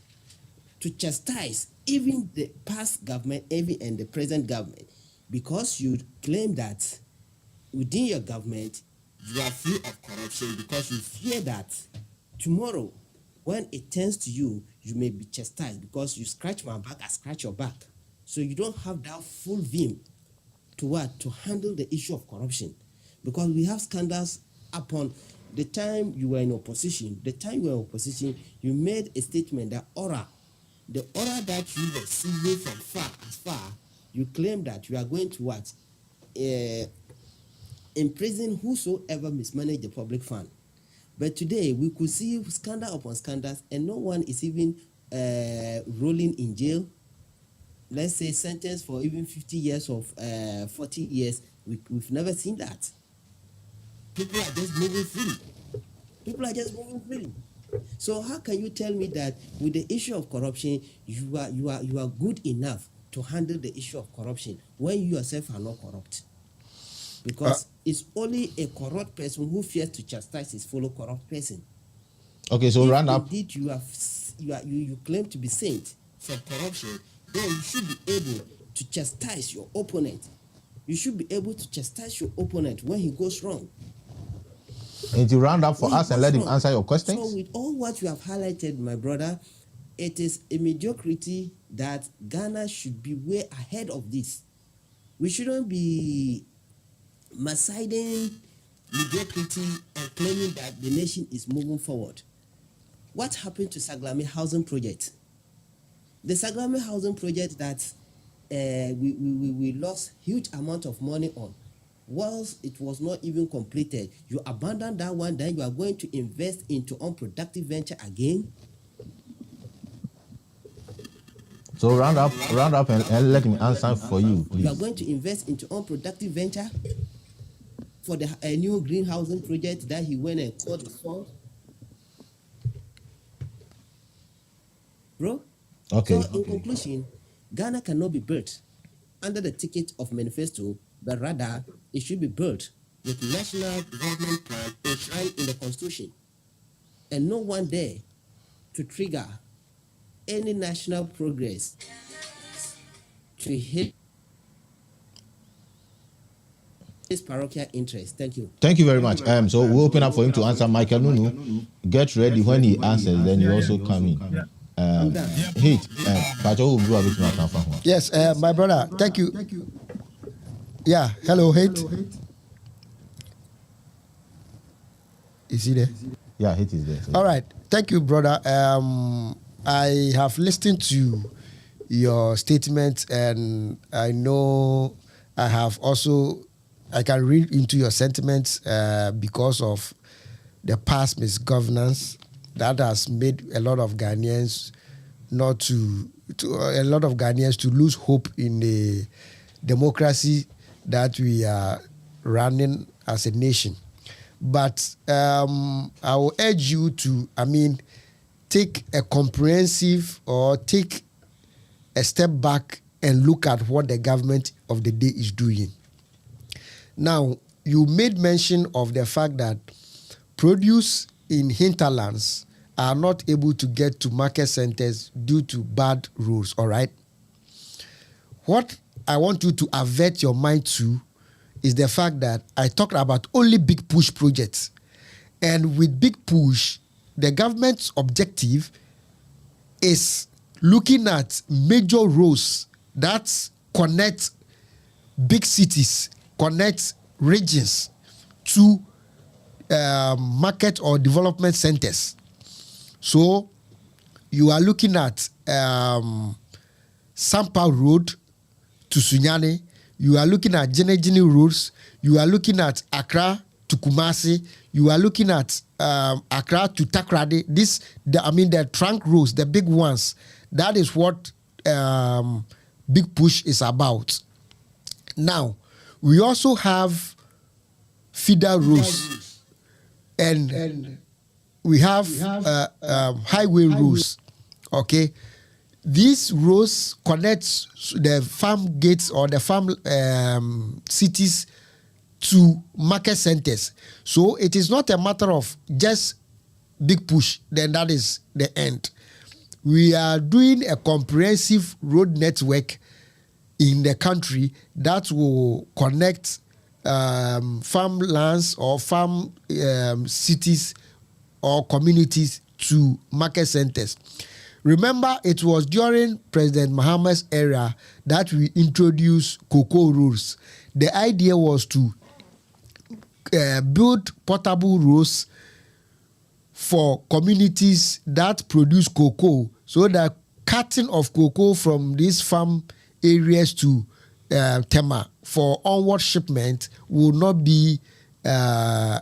even the past government, even and the present government, because you claim that within your government you are free of corruption because you fear that tomorrow when it turns to you, you may be chastised because you scratch my back, I scratch your back. So you don't have that full vim to handle the issue of corruption, because we have scandals upon the time you were in opposition. The time you were in opposition, you made a statement that the order that you were seeing from far, you claim that you are going to imprison whosoever mismanaged the public fund. But today we could see scandal upon scandals, and no one is even rolling in jail. Let's say sentenced for even 50 years or 40 years. We've never seen that. People are just moving freely. So how can you tell me that with the issue of corruption, you are good enough to handle the issue of corruption when you yourself are not corrupt? Because it's only a corrupt person who fears to chastise his fellow corrupt person. Okay, so round up. Indeed, you claim to be saint from corruption, then you should be able to chastise your opponent. You should be able to chastise your opponent when he goes wrong. And to round up for us and let him answer your questions. So with all what you have highlighted, my brother, it is a mediocrity that Ghana should be way ahead of this. We shouldn't be massaging mediocrity and claiming that the nation is moving forward. What happened to Saglami housing project? The Saglami housing project that we lost huge amount of money on, whilst it was not even completed. You abandon that one, then you are going to invest into unproductive venture again. So round up and let me answer for you, please. You are going to invest into unproductive venture for the new green housing project that he went and called for. Bro? Okay. So in conclusion, Ghana cannot be built under the ticket of manifesto, but rather it should be built with national development plan enshrined in the constitution, and no one there to trigger any national progress to hit his parochial interest. Thank you. Thank you very much. So we'll open up for him to answer. Michael Nunu, get ready. When he answers, then you also come in. Hit. Yes, my brother. Thank you. Yeah. Hello, Hit. Is he there? Yeah, Hit is there. So. All right. Thank you, brother. I have listened to your statement, and I know I have also, I can read into your sentiments because of the past misgovernance that has made a lot of Ghanaians to lose hope in the democracy that we are running as a nation. But I will urge you to, take a comprehensive or take a step back and look at what the government of the day is doing. Now, you made mention of the fact that produce in hinterlands are not able to get to market centers due to bad roads, all right? What I want you to avert your mind to is the fact that I talked about only big push projects. And with big push, the government's objective is looking at major roads that connect big cities, connect regions to market or development centers. So you are looking at Sampa Road to Sunyani, you are looking at Gene roads, you are looking at Accra to Kumasi, you are looking at Accra to Takrady. The trunk roads, the big ones. That is what Big Push is about. Now, we also have feeder roads, and we have highway roads. Okay, these roads connect the farm gates or the farm cities to market centers. So it is not a matter of just Big Push, then that is the end. We are doing a comprehensive road network in the country that will connect farmlands or farm cities or communities to market centers. Remember, it was during President Mahama's era that we introduced cocoa rules. The idea was to build portable roads for communities that produce cocoa, so that cutting of cocoa from these farm areas to Tema for onward shipment will not be a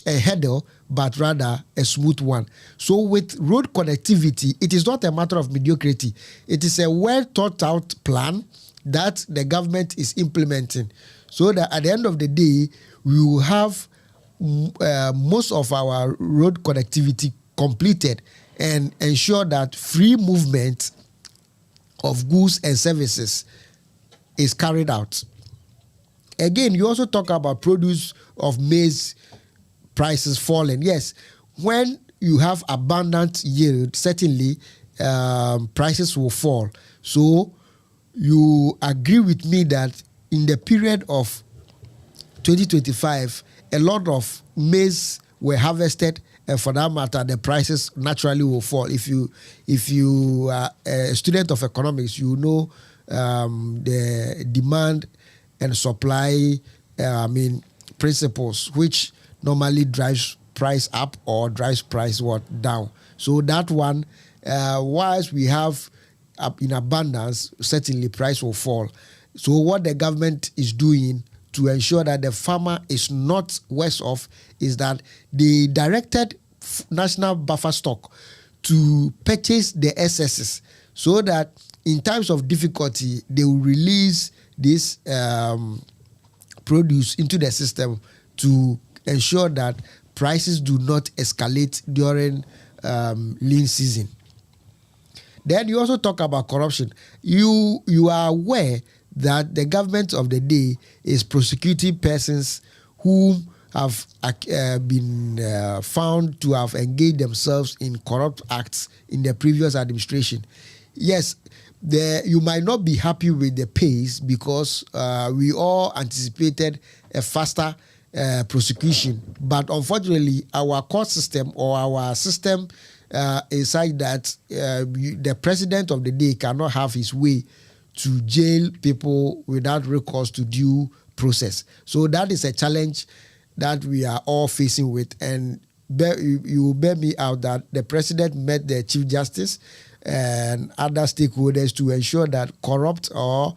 hurdle, but rather a smooth one. So with road connectivity, it is not a matter of mediocrity. It is a well thought out plan that the government is implementing, so that at the end of the day, we will have most of our road connectivity completed and ensure that free movement of goods and services is carried out. Again, you also talk about produce of maize prices falling. Yes, when you have abundant yield, certainly prices will fall. So you agree with me that in the period of 2025, a lot of maize were harvested, and for that matter, the prices naturally will fall. If you are a student of economics, you know the demand and supply principles, which normally drives price up or drives price down. So that one, whilst we have in abundance, certainly price will fall. So what the government is doing to ensure that the farmer is not worse off is that they directed national buffer stock to purchase the excesses, so that in times of difficulty, they will release this produce into the system to ensure that prices do not escalate during lean season. Then you also talk about corruption. You are aware that the government of the day is prosecuting persons who have been found to have engaged themselves in corrupt acts in the previous administration. Yes, you might not be happy with the pace, because we all anticipated a faster prosecution. But unfortunately, our court system or our system is such that the president of the day cannot have his way to jail people without recourse to due process. So that is a challenge that we are all facing with. And you will bear me out that the president met the Chief Justice and other stakeholders to ensure that corrupt or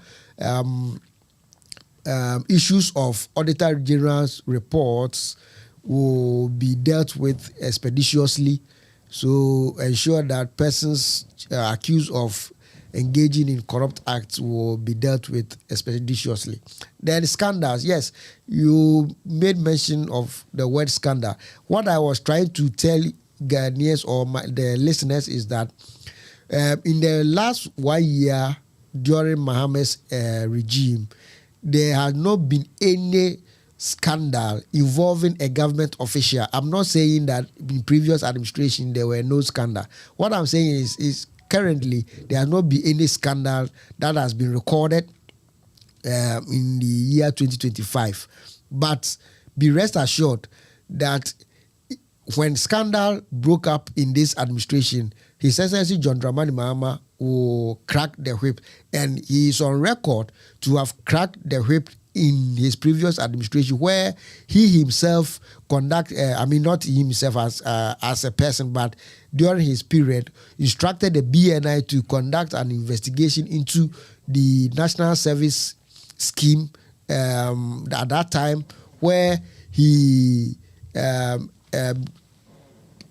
issues of Auditor General's reports will be dealt with expeditiously. So ensure that persons accused of engaging in corrupt acts will be dealt with expeditiously. Then scandals. Yes, you made mention of the word scandal. What I was trying to tell Ghanaians or the listeners is that in the last 1 year during Mahama's regime, there has not been any scandal involving a government official. I'm not saying that in previous administration there were no scandal. What I'm saying is currently there has not been any scandal that has been recorded in the year 2025. But be rest assured that when scandal broke up in this administration, His Excellency John Dramani Mahama will crack the whip, and he is on record to have cracked the whip in his previous administration, where he himself not himself as a person, but during his period, instructed the BNI to conduct an investigation into the National Service Scheme at that time, where he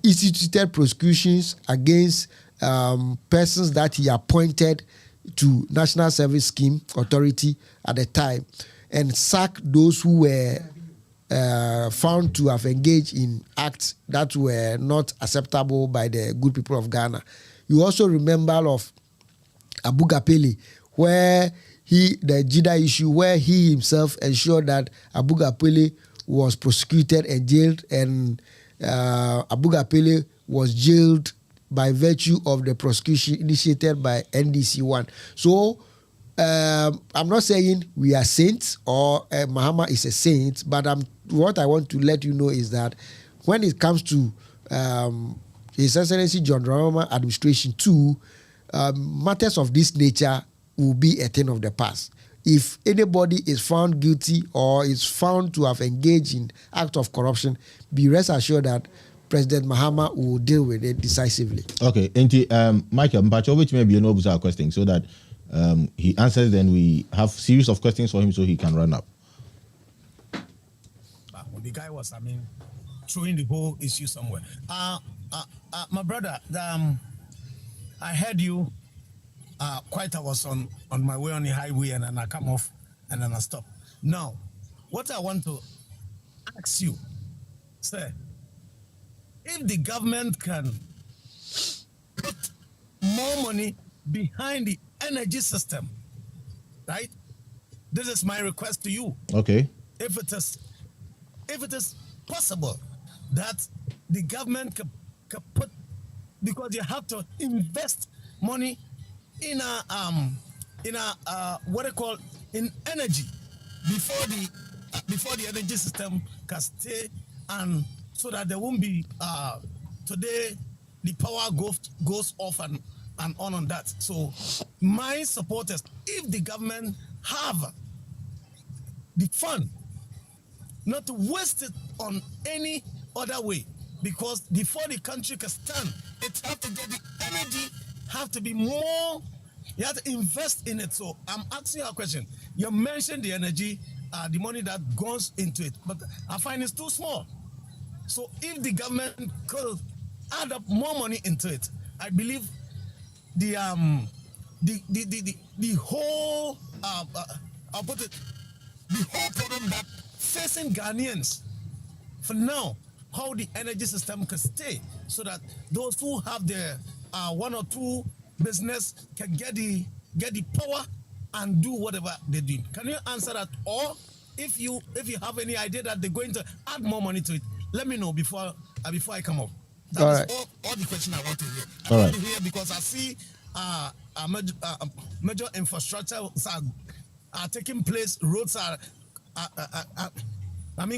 instituted prosecutions against persons that he appointed to National Service Scheme Authority at the time, and sacked those who were found to have engaged in acts that were not acceptable by the good people of Ghana. You also remember of Abu Gapele, where the Jida issue, where he himself ensured that Abu Gapele was prosecuted and jailed, and Abu Gapele was jailed by virtue of the prosecution initiated by NDC1. So I'm not saying we are saints or Mahama is a saint, but what I want to let you know is that when it comes to His Excellency John Dramani administration too, matters of this nature will be a thing of the past. If anybody is found guilty or is found to have engaged in act of corruption, be rest assured that President Mahama will deal with it decisively. Okay, and Michael, which may be an question so that he answers, then we have series of questions for him so he can run up. The guy was, throwing the whole issue somewhere. My brother, I heard you I was on my way on the highway, and then I come off and then I stop. Now, what I want to ask you, sir, if the government can put more money behind the energy system, right? This is my request to you. Okay. If it is possible that the government can put, because you have to invest money in in energy before the energy system can stay, and so that there won't be today the power goes off and on that. So my supporters, if the government have the fund, not to waste it on any other way, because before the country can stand, it have to get the energy, have to be more, you have to invest in it. So I'm asking you a question. You mentioned the energy, the money that goes into it, but I find it's too small. So if the government could add up more money into it, I believe the whole I'll put it, the whole problem that facing Ghanaians for now, how the energy system can stay, so that those who have their one or two business can get the power and do whatever they do. Can you answer that? Or if you have any idea that they're going to add more money to it, let me know before I come up. That is all the question I want to hear. I want to hear, because I see major infrastructure are taking place, roads are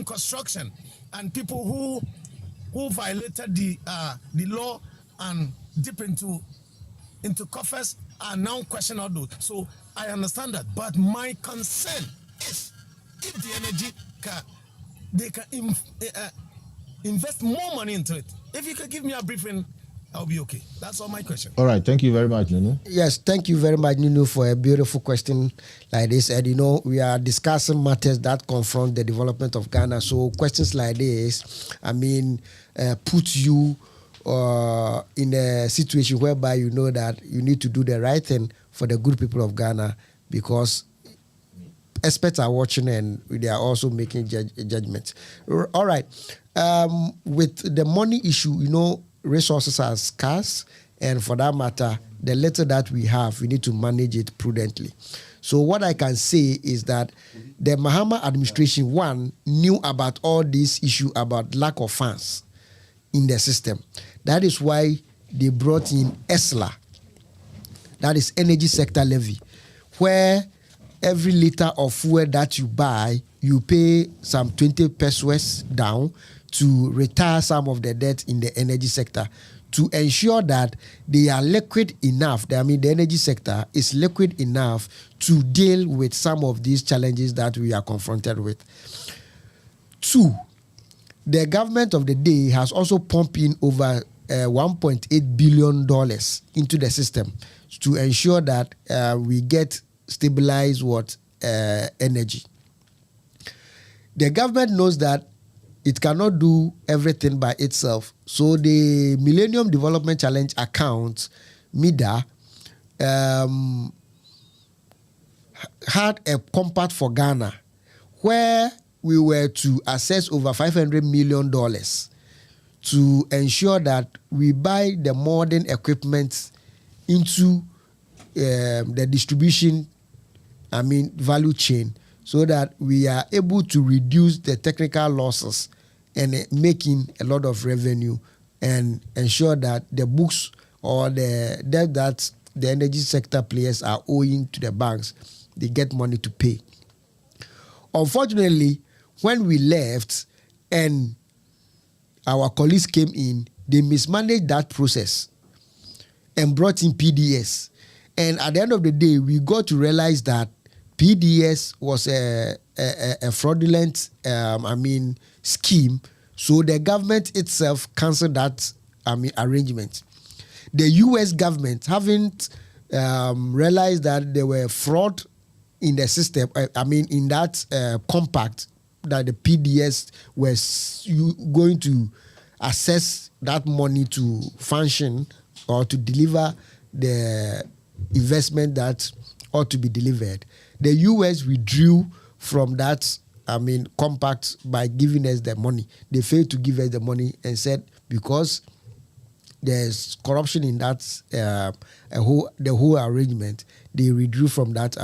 construction, and people who violated the law and dip into coffers are now questioned out those. So I understand that, but my concern is if the energy they can invest more money into it. If you could give me a briefing, I'll be okay. That's all my question. All right. Thank you very much, Nunu. Yes, thank you very much, Nunu, for a beautiful question like this. And, we are discussing matters that confront the development of Ghana. So questions like this, put you in a situation whereby you know that you need to do the right thing for the good people of Ghana, because experts are watching and they are also making judgments. All right. With the money issue, resources are scarce, and for that matter, the little that we have, we need to manage it prudently. So what I can say is that the Mahama administration, one, knew about all this issue about lack of funds in the system. That is why they brought in ESLA, that is Energy Sector Levy, where every liter of fuel that you buy, you pay some 20 pesos down to retire some of the debt in the energy sector, to ensure that they are liquid enough. The energy sector is liquid enough to deal with some of these challenges that we are confronted with. Two, the government of the day has also pumped in over $1.8 billion into the system to ensure that we get stabilize what energy. The government knows that it cannot do everything by itself. So the Millennium Development Challenge account, MIDA, had a compact for Ghana where we were to assess over $500 million to ensure that we buy the modern equipment into the distribution, value chain, so that we are able to reduce the technical losses and making a lot of revenue and ensure that the books or the debt that the energy sector players are owing to the banks, they get money to pay. Unfortunately, when we left and our colleagues came in, they mismanaged that process and brought in PDS. And at the end of the day, we got to realize that PDS was a fraudulent, scheme. So the government itself canceled that, arrangement. The U.S. government haven't realized that there were fraud in the system. In that compact that the PDS was going to assess that money to function or to deliver the investment that ought to be delivered. The U.S. withdrew from that, compact by giving us the money. They failed to give us the money and said because there's corruption in that, the whole arrangement, they withdrew from that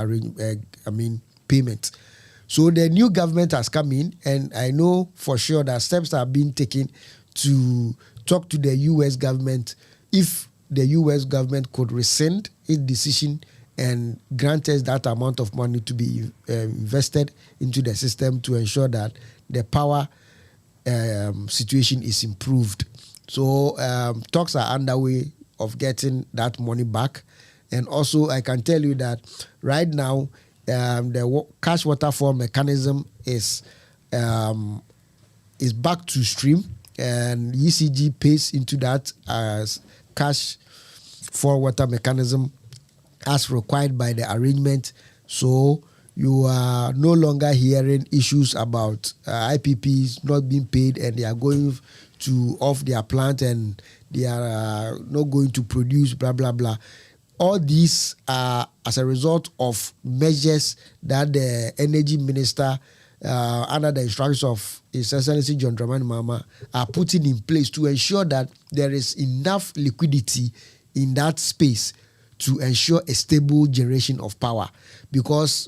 payment. So the new government has come in, and I know for sure that steps are being taken to talk to the U.S. government if the U.S. government could rescind its decision and grant us that amount of money to be invested into the system to ensure that the power situation is improved. So talks are underway of getting that money back. And also I can tell you that right now the cash waterfall mechanism is back to stream, and ECG pays into that as cash for water mechanism as required by the arrangement. So you are no longer hearing issues about IPPs not being paid and they are going to off their plant and they are not going to produce, blah, blah, blah. All these are as a result of measures that the energy minister, under the instructions of His Excellency John Dramani Mahama, are putting in place to ensure that there is enough liquidity in that space to ensure a stable generation of power. Because,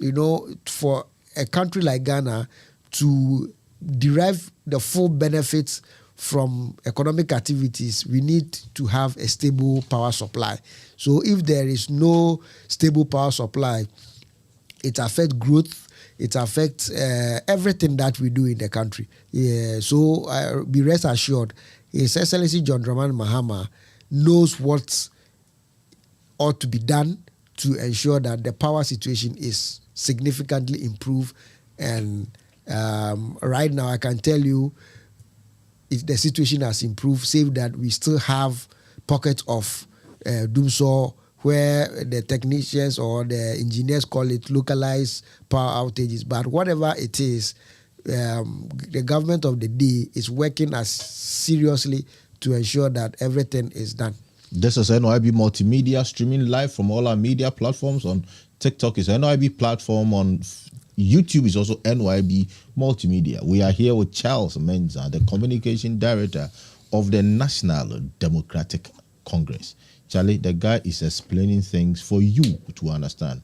for a country like Ghana to derive the full benefits from economic activities, we need to have a stable power supply. So if there is no stable power supply, it affects growth, it affects everything that we do in the country. So be rest assured, His Excellency John Dramani Mahama knows what ought to be done to ensure that the power situation is significantly improved. And right now I can tell you if the situation has improved, save that we still have pockets of doomsaw where the technicians or the engineers call it localized power outages. But whatever it is, the government of the day is working as seriously to ensure that everything is done. This is NYB Multimedia, streaming live from all our media platforms. On TikTok is NYB platform, on YouTube is also NYB Multimedia. We are here with Charles Menza, the Communication Director of the National Democratic Congress. Charlie, the guy is explaining things for you to understand.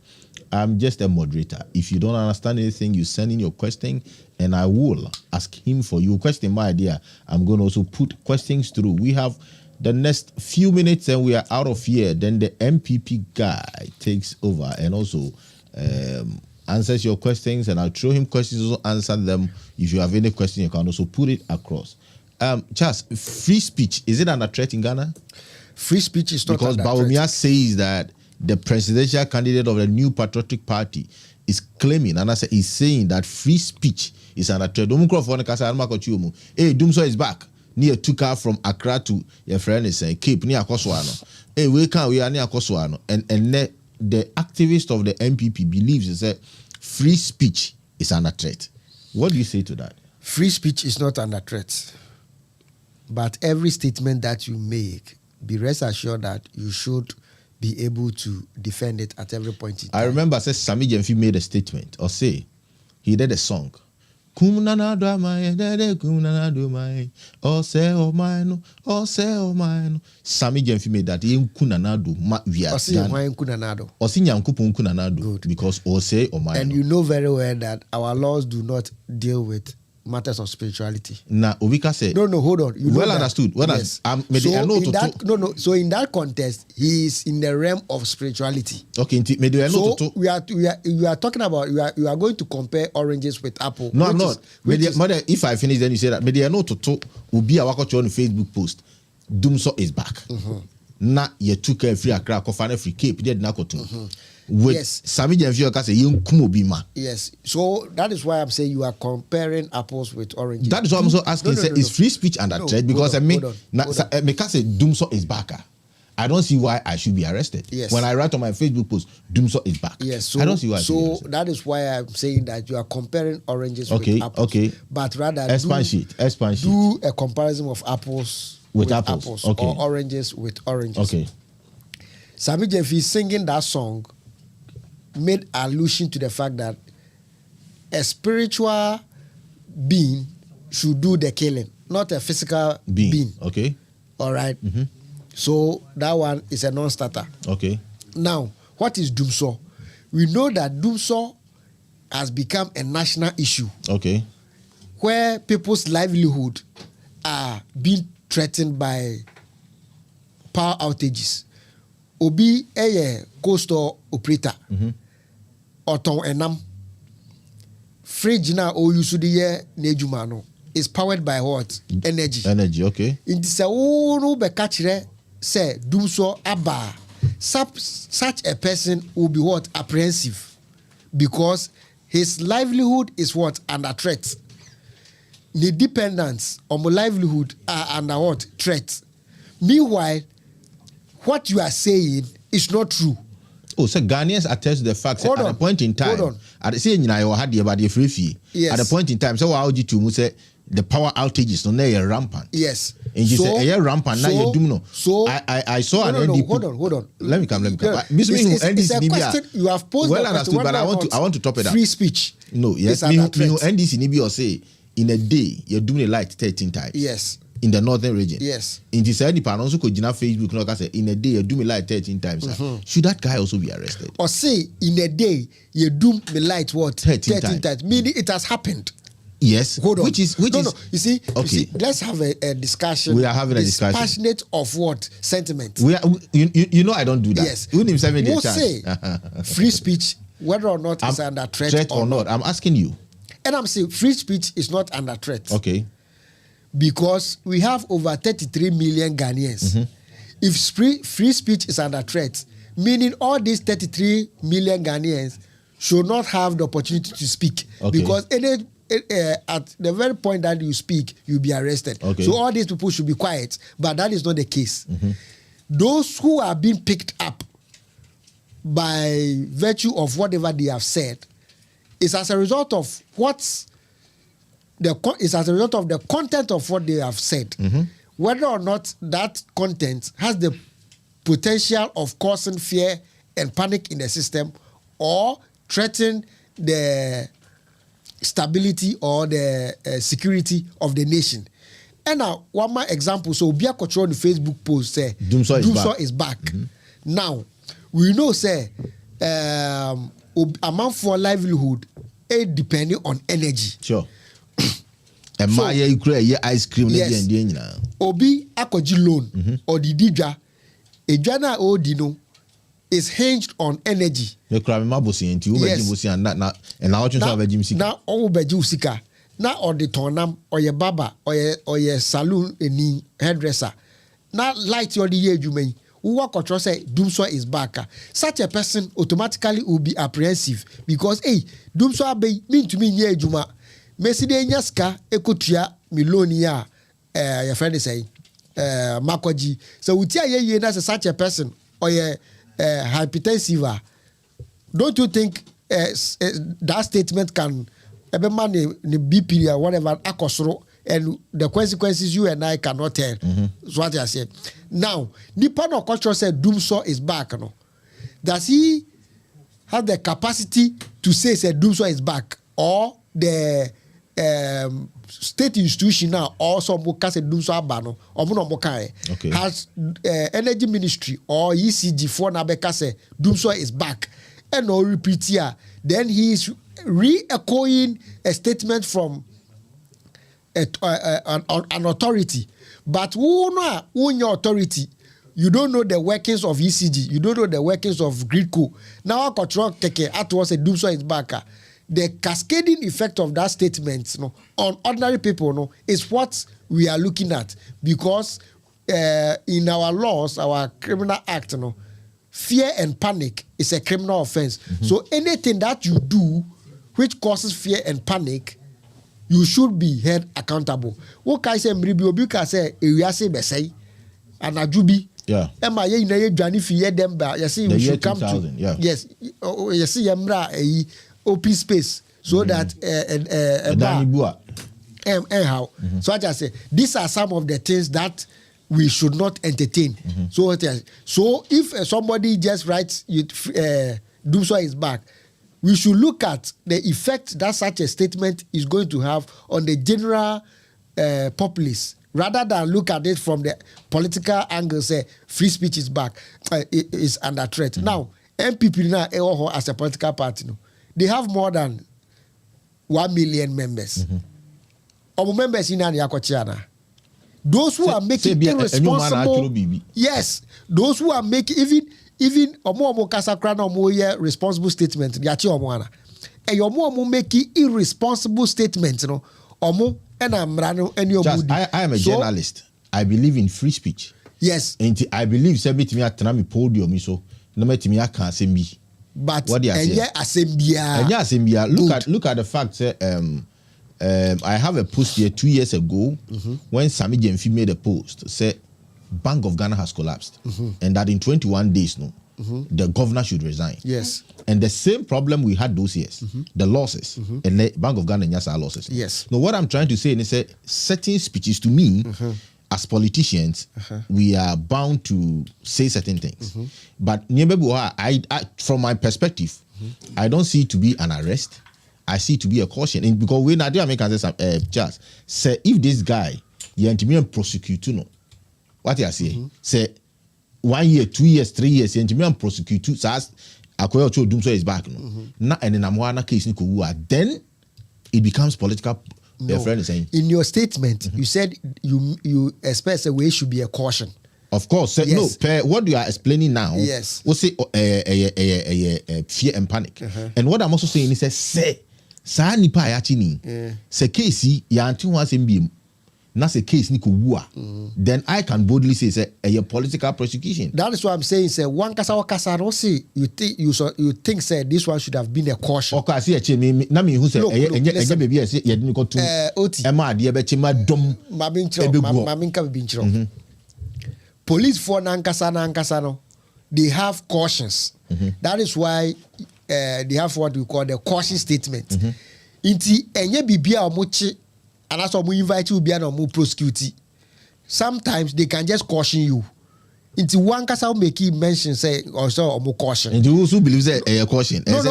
I'm just a moderator. If you don't understand anything, you send in your question and I will ask him for you. Question my idea. I'm going to also put questions through. We have the next few minutes and we are out of here. Then the MPP guy takes over and also answers your questions, and I'll throw him questions, also answer them. If you have any question, you can also put it across. Charles, free speech, is it under threat in Ghana? Free speech is not because Bawumia says that the presidential candidate of the New Patriotic Party is claiming, and I say he's saying that free speech is under threat. Hey, Dumso is back. Near took her from Accra to your friend is saying Cape near Koswano. Hey, we are near Koswano, and the activist of the MPP believes is that free speech is under threat. What do you say to that? Free speech is not under threat. But every statement that you make, be rest assured that you should be able to defend it at every point in time. I remember Sammy Jemfi made a statement, or say, he did a song. Kumnana my dede kumnana my say oh mine Sammy Jemfi made that in kunanado ma via Good. because say oh mine. And you know very well that our laws do not deal with matters of spirituality. Now Ovika said no, hold on. You well know understood. Well, yes. So in that context, he is in the realm of spirituality. Okay, so we are talking about you are going to compare oranges with apple. No, I'm not. If I finish, then you say that. But they are not to will be a workout on Facebook post. Doomso is back. Na ye took a free Accra, Kofane free Cape. Did not go to. Yes, Sami Jemfi say you kumo bima. Yes, so that is why I'm saying you are comparing apples with oranges. That is what I'm also asking. Is free speech under threat? Because I mean, say Doomso is back. I don't see why I should be arrested. Yes. When I write on my Facebook post, Doomso is back. Yes, so, I don't see why. So that is why I'm saying that you are comparing oranges with apples. Okay. But rather do a comparison of apples with apples. Okay. Or oranges with oranges. Okay. Sammy Jemfi singing that song made allusion to the fact that a spiritual being should do the killing, not a physical being. Okay. All right. So that one is a non-starter. Okay. Now, what is Doomso? We know that Doomso has become a national issue. Okay. Where people's livelihood are being threatened by power outages. Obi a coastal operator. Oton enam. Fridge na o use the year nejumano is powered by what? Energy. Energy, okay. In this no be catchre say Doomso aba. Such a person will be what? Apprehensive. Because his livelihood is what? Under threat. The dependents on my livelihood are under what? Threat. Meanwhile, what you are saying is not true. Oh, so Ghanaians attest to the fact that at a point in time, at the same time, I had the about the free fee. Yes. At a point in time, so how did you say the power outages no near rampant? Yes. And you say a rampant now you're doing no. So I saw an NDP. Hold on. Let me come. It's a question you have posed. Well understood, but I want to top it up. Free speech. No, yes. Me NDC nibi or say in a day you're doing a light 13 times. Yes. In the northern region. Yes. In this any part also could Facebook no say in a day you do me light 13 times. Should that guy also be arrested? Or say in a day you do me light what? 13 times. Meaning it has happened. Yes. Hold on. Which is You see, let's have a discussion. We are having a discussion. Passionate of what? Sentiment. You know I don't do that. Yes. We'll say free speech, whether or not it's under threat or not. I'm asking you. And I'm saying free speech is not under threat. Okay. Because we have over 33 million Ghanaians. If free speech is under threat, meaning all these 33 million Ghanaians should not have the opportunity to speak. Okay. Because at the very point that you speak, you'll be arrested. Okay. So all these people should be quiet, but that is not the case. Those who are being picked up by virtue of whatever they have said is as a result of the content of what they have said. Whether or not that content has the potential of causing fear and panic in the system or threaten the stability or the security of the nation. And now, one more example. So, Bia Kotro on the Facebook post say, Doomso is back. Now, we know, say, amount for livelihood, it depending on energy. Sure. And so, you create ice cream. Yes. Obi akoji loan or the dija, a jana o dino is hinged on energy. The crime mabusi and you and now you have a gym sick. Now all beju sika. Now or the tonam or your baba or your saloon any hairdresser. Now light your the year you may. Who walk or say Doomso is back. Such a person automatically will be apprehensive because Doomso be mean to me near Juma. Messi de nyaska ekotua milonia your friend say Makoji. So we tell you na such a person or hypertensive don't you think that statement can every man the BP or whatever akosoro and the consequences you and I cannot tell. That's what I said. Now, Nippon no culture said Doomsaw is back. No, does he have the capacity to say Doomsaw is back, or the state institution now also say Doomsaw bano or okay. has energy ministry or ECG for Nabeka say Doomsaw is back and no repeat here. Then he is re-echoing a statement from an authority, but who your authority, you don't know the workings of ECG, you don't know the workings of Gridco. Now I control keke at a Doomsaw is back. The cascading effect of that statement, on ordinary people, is what we are looking at, because in our laws, our criminal act, fear and panic is a criminal offense. So anything that you do which causes fear and panic, you should be held accountable. What can I say? Mribi obi can say Eriase besai and Ajubi. Yeah. Emma ye na ye dwani fi ye dem ba. You see, we should come to. Yeah. Yes. You see, yemra open space so that anyhow. So I just say these are some of the things that we should not entertain. So if somebody just writes Doomsaw is back, we should look at the effect that such a statement is going to have on the general populace, rather than look at it from the political angle, say free speech is back, is under threat. Now, MPP now as a political party, they have more than 1 million members. Members in Yakochiana. Those who are making irresponsible, yes, those who are making even omo kasakra na omo ye responsible statement yachi omo ana e omo making irresponsible statement no omo and amra no any omo. I am a journalist. I believe in free speech. Yes, and I believe say betimi atena me podium so no metimi aka asem bi, but what they are saying look at the fact say I have a post here 2 years ago when Sami Jemfi made a post say Bank of Ghana has collapsed, and that in 21 days, the governor should resign. Yes. And the same problem we had those years, the losses, and the Bank of Ghana Nyasa losses. Yes. Now, what I'm trying to say is certain speeches to me, as politicians, we are bound to say certain things. But I, from my perspective, I don't see it to be an arrest. I see it to be a caution. And because when I do American Charles, say if this guy, you are prosecute, what you say? Say 1 year, 2 years, 3 years, and me prosecute. So as Akoya Ocho Doomsaw is back, na and then I'm case then it becomes political. Friend is saying in your statement, you said you express a way should be a caution. Of course, yes. No. What you are explaining now, yes, we'll say fear and panic. And what I'm also saying is say sa nipa ayachini say case ya anti wan say mbiem. That's a case then I can boldly say a political prosecution. That is what I'm saying. Say one kasa no say you think say this one should have been a caution. Okay, I see a chemi na me who say enya baby I say ye didn't go to oti ema de be chima dom mabinka binchiro. Police for nankasa no, they have cautions. That is why they have what we call the caution statement. Inti enye bibia omochi. And that's why we invite you to be an prosecute. Sometimes they can just caution you. Into one case, I'll make you mention say also more caution. And you also believe that a caution. No,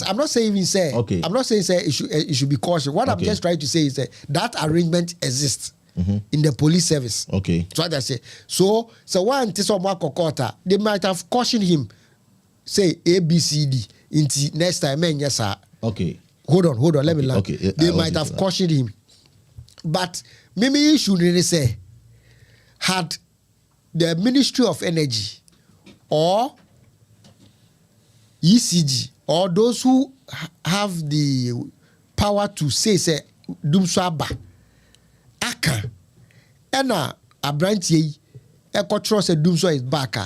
I'm not saying even say. Okay. I'm not saying say it should be caution. What I'm just trying to say is that arrangement exists in the police service. Okay. That's what I say. So one Kokota, they might have cautioned him. Say ABCD. Into next time, yes, sir. Okay. Hold on. Let me learn. Okay. They might have cautioned him. But maybe should really say, had the Ministry of Energy or ECG or those who have the power to say Doomsaw ba aka ena abrantie ekotro say Doomsaw is back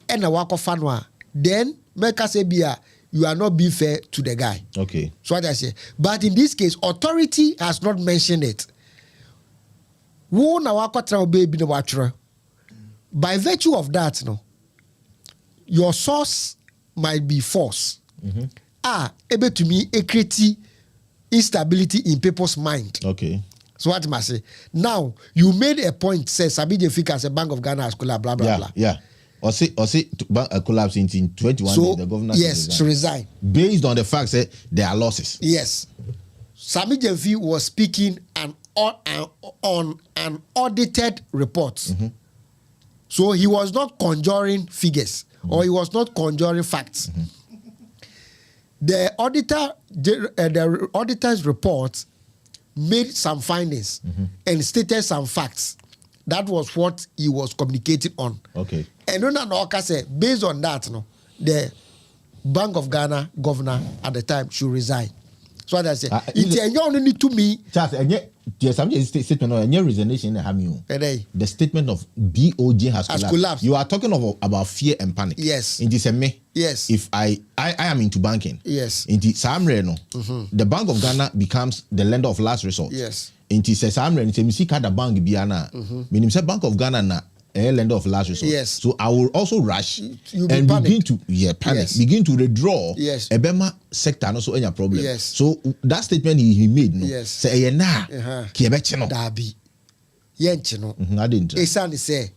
ena wako fanwa then make us say bia you are not being fair to the guy. Okay. So what I say. But in this case, authority has not mentioned it. By virtue of that, your source might be false. able to me create instability in people's mind. Okay. So what must I say? Now you made a point. Says Sabine Fika as a Bank of Ghana has collapsed. Blah blah blah. Yeah. Or say bank collapse in 21 so, days. The governor should resign based on the fact that there are losses. Yes. Sami Jemfi was speaking on an audited report. So he was not conjuring figures or he was not conjuring facts. The auditor's report made some findings and stated some facts. That was what he was communicating on. Okay. And Oka said, based on that, the Bank of Ghana governor at the time should resign. So what I said, it's only to me. Yes, I'm just statement on your resignation. The statement of BOJ has collapsed. You are talking about fear and panic. Yes. In this me. Yes. If I am into banking. Yes. In the the Bank of Ghana becomes the lender of last resort. Yes. In the Samre, in the bank biana. Meaning Bank of Ghana na a lender of last resort. Yes. So I will also rush and begin to panic. Yes. Begin to withdraw. Yes. Ebema sector and also any problem. Yes. So that statement he made. No, yes. Say na kiebechino. Dabi. Yenchino. I didn't. Esani say,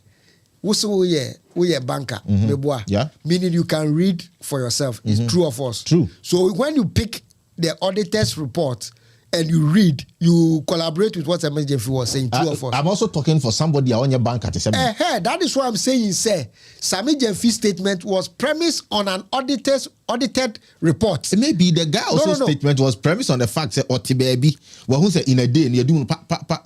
we a banker. Yeah. Meaning you can read for yourself. It's true or false. True. So when you pick the auditor's report and you read, you collaborate with what Jeffrey was saying, true or false. I'm also talking for somebody on your bank at the same time. That is what I'm saying. Say, Sami Jeffrey's statement was premised on an audited report. Maybe the guy also statement was premised on the fact that Otabil, well, who said in a day and you're doing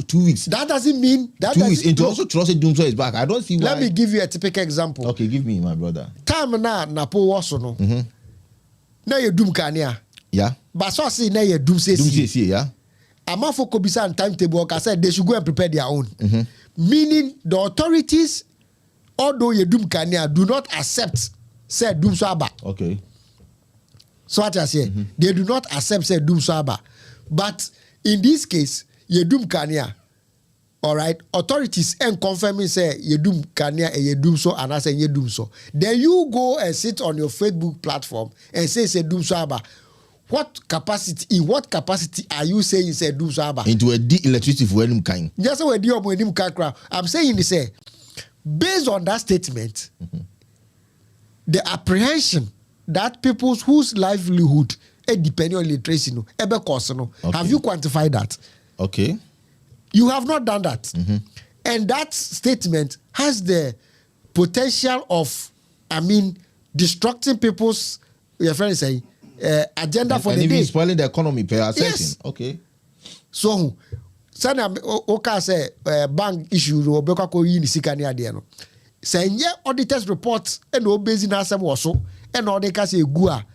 2 weeks. That doesn't mean that 2 weeks into also trusted doom so is back. I don't see why. Let me give you a typical example. Okay, give me, my brother. Time na Napo was no. Na you doom kania. Yeah. But so say na you doom say yeah. Amafo Kobisa and timetable, I said they should go and prepare their own. Meaning the authorities, although you doom kania, do not accept said doom swaba. Okay. So what I say, they do not accept said doom swaba. But in this case, you doom kania. All right, authorities and confirming say you doom kania and you doom so and I say you doom so. Then you go and sit on your Facebook platform and say doom swaba. In what capacity are you saying say doom swaba? Into a electricity for any kind. Just when you I'm saying this say based on that statement, the apprehension that people whose livelihood depending on literacy have you quantified that? Okay. You have not done that. And that statement has the potential of, destructing people's, your friend say, agenda for the day. And spoiling the economy per assertion. Yes. Okay. So, Oka say bank issue Obeka ko yi ni sika ni ade no. Say nye auditors report and no based na asem wo so and all they can say gu a.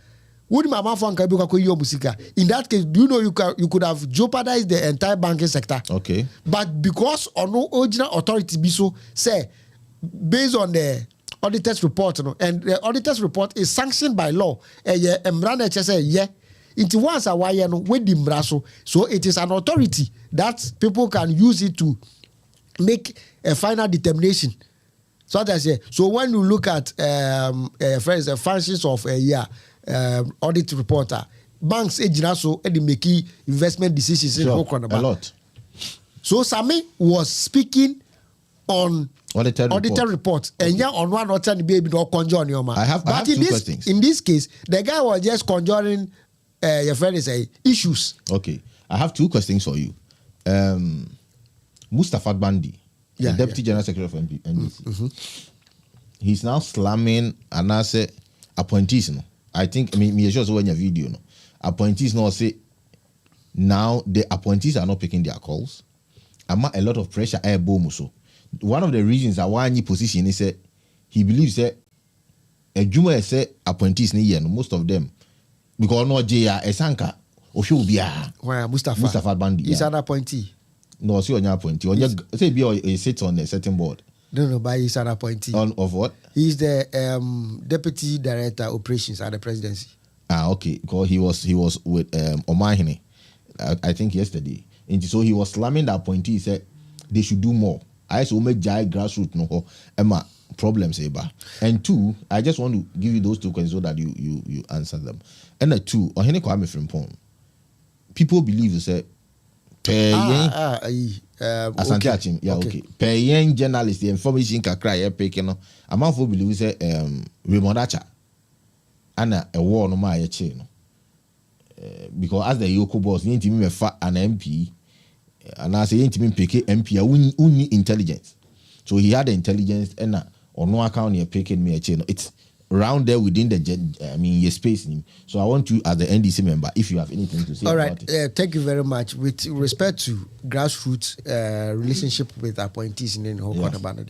Would mama for Obeka ko yi musika. In that case, do you know you could have jeopardized the entire banking sector? Okay. But because on no original authority be so say based on the auditor's report and the auditor's report is sanctioned by law. Into once a while with the mraso, so it is an authority that people can use it to make a final determination. So that I say. So when you look at the functions of a year audit reporter, banks so they make investment decisions. Sure, a lot. So Sami was speaking on audited report. And yeah, on one or ten baby don't conjure on your man. I have two questions. In this case, the guy was just conjuring your friend say issues. Okay. I have two questions for you. Mustafa Bandi, the Deputy General Secretary of NDC. He's now slamming and I say appointees. No? I think me sure when your video no. Appointees now say now the appointees are not picking their calls. I'm a lot of pressure air boom so. One of the reasons why any position is that he believes that a Juma say appointees ni year, most of them because no Jaya Esanka Oshubia. Why Mustafa Bandi? He's an appointee. No, see on your appointee. On your say he sits on a certain board. No, but he's an appointee. Of what? He's the Deputy Director Operations at the Presidency. Okay. Because he was with Omahine, I think yesterday. And so he was slamming the appointee. He said they should do more. I saw make jai grassroots no Emma problems, Eba. And two, I just want to give you those two questions so that you answer them. And the two, or Hene Kwame Frimpong, people believe you say, Asante Achim, yeah, okay. Payen journalist, the information can cry, picking no. A man for believe say, Raymond Acha, and a war no my chain. Because as the Yoko boss, you need to be an MP, and I say, you need to be MP, only intelligence. So he had the intelligence, and on no account, you're picking me a chain. It's around there within the your space. So I want you as the NDC member, if you have anything to say. All right, thank you very much. With respect to grassroots relationship with appointees in the whole corner,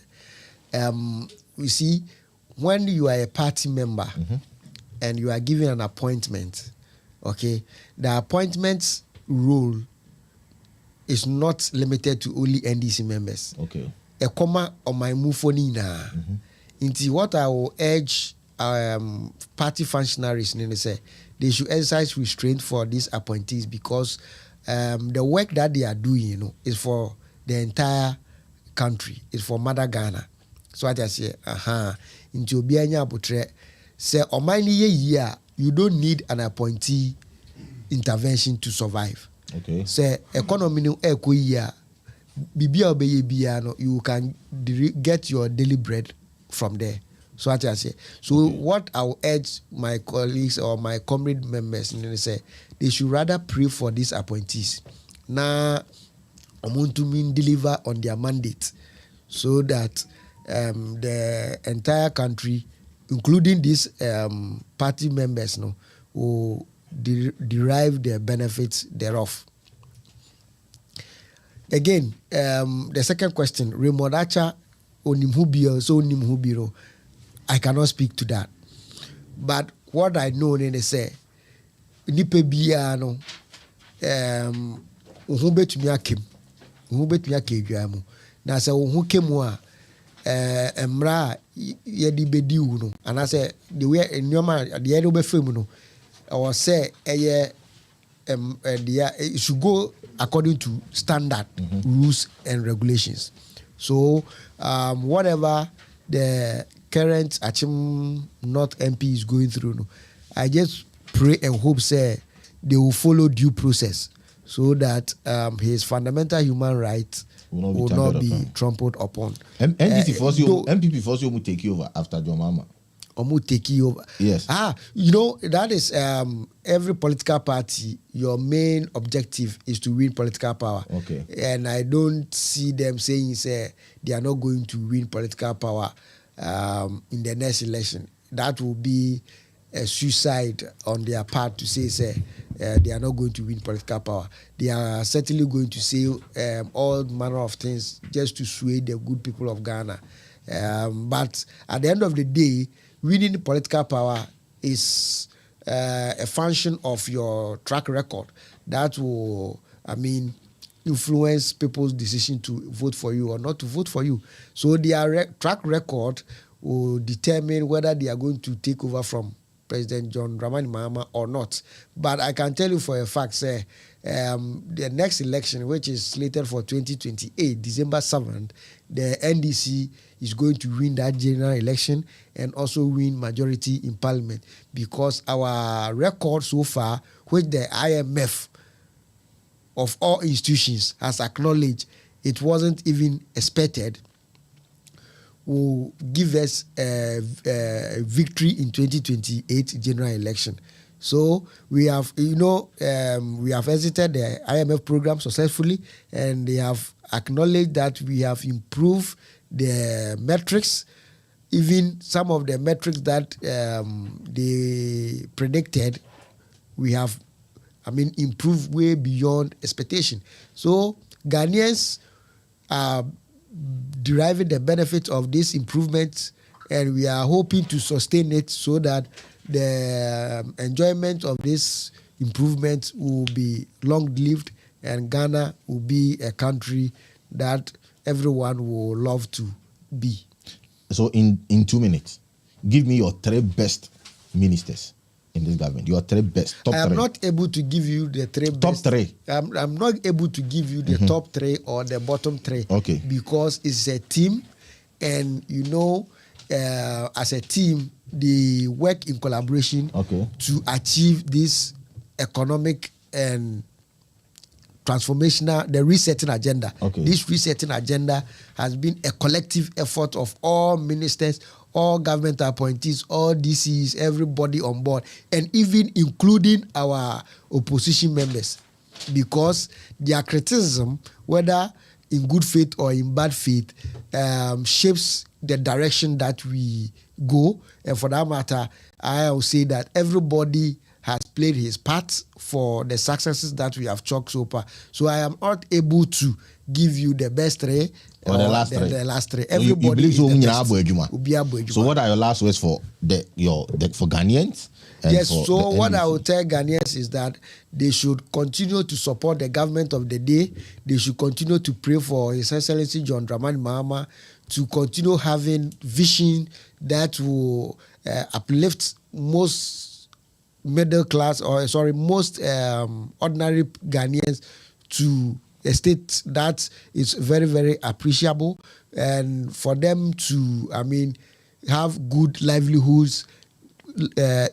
we see when you are a party member and you are given an appointment, okay, the appointment role is not limited to only NDC members. Okay. A comma on my move for Nina. Into what I will urge party functionaries, they should exercise restraint for these appointees because the work that they are doing, is for the entire country. It's for Mother Ghana. So what I say, into Obianya Abutre, say, or many year, you don't need an appointee intervention to survive. Okay. Say, economy no year, you can get your daily bread from there. So what I say. So what I will urge my colleagues or my comrade members, they should rather pray for these appointees. Now, I want to deliver on their mandate, so that the entire country, including these party members, will derive the benefits thereof. Again, the second question, Raymond Acha onimhubio so onimhubiro, I cannot speak to that. But what I know, they say, nipe biya no, uhubetumi akem na se uhukemu a emra yedi bedi wu no, and I say the way nyoma the yedi obefemu no, or say it should go according to standard rules and regulations. So whatever the current Achim North MP is going through, I just pray and hope say they will follow due process so that his fundamental human rights will not be trampled upon. MPP force you will take you over after your mama. Take you over. Yes. That is every political party, your main objective is to win political power. Okay. And I don't see them saying they are not going to win political power in the next election. That will be a suicide on their part to say they are not going to win political power. They are certainly going to say all manner of things just to sway the good people of Ghana. But at the end of the day, winning political power is a function of your track record that will, influence people's decision to vote for you or not to vote for you. So their track record will determine whether they are going to take over from President John Dramani Mahama or not. But I can tell you for a fact, the next election, which is slated for 2028, December 7th, the NDC is going to win that general election and also win majority in parliament, because our record so far, which the IMF of all institutions has acknowledged it wasn't even expected, will give us a victory in 2028 general election. So we have, we have exited the IMF program successfully, and they have acknowledged that we have improved the metrics, even some of the metrics that they predicted, we have, improved way beyond expectation. So Ghanaians are deriving the benefit of this improvement, and we are hoping to sustain it so that the enjoyment of this improvement will be long-lived, and Ghana will be a country that everyone will love to be. So in 2 minutes, give me your 3 best ministers in this government. Your 3 best, top 3. I am not able to give you the 3 best. Top 3. I'm not able to give you the top 3 or the bottom 3. Okay. Because it's a team, and as a team, they work in collaboration to achieve this economic and transformational, the resetting agenda. This resetting agenda has been a collective effort of all ministers, all government appointees, all DCs, everybody on board, and even including our opposition members, because their criticism, whether in good faith or in bad faith, shapes the direction that we go. And for that matter, I will say that everybody has played his part for the successes that we have chalked so far. So I am not able to give you the best three or the last three. The last three. Everybody is the best. So what are your last words for for Ghanaians? Yes, so what I will tell Ghanaians is that they should continue to support the government of the day. They should continue to pray for His Excellency John Dramani Mahama to continue having vision that will uplift most middle class, most ordinary Ghanaians to a state that is very, very appreciable, and for them to, have good livelihoods,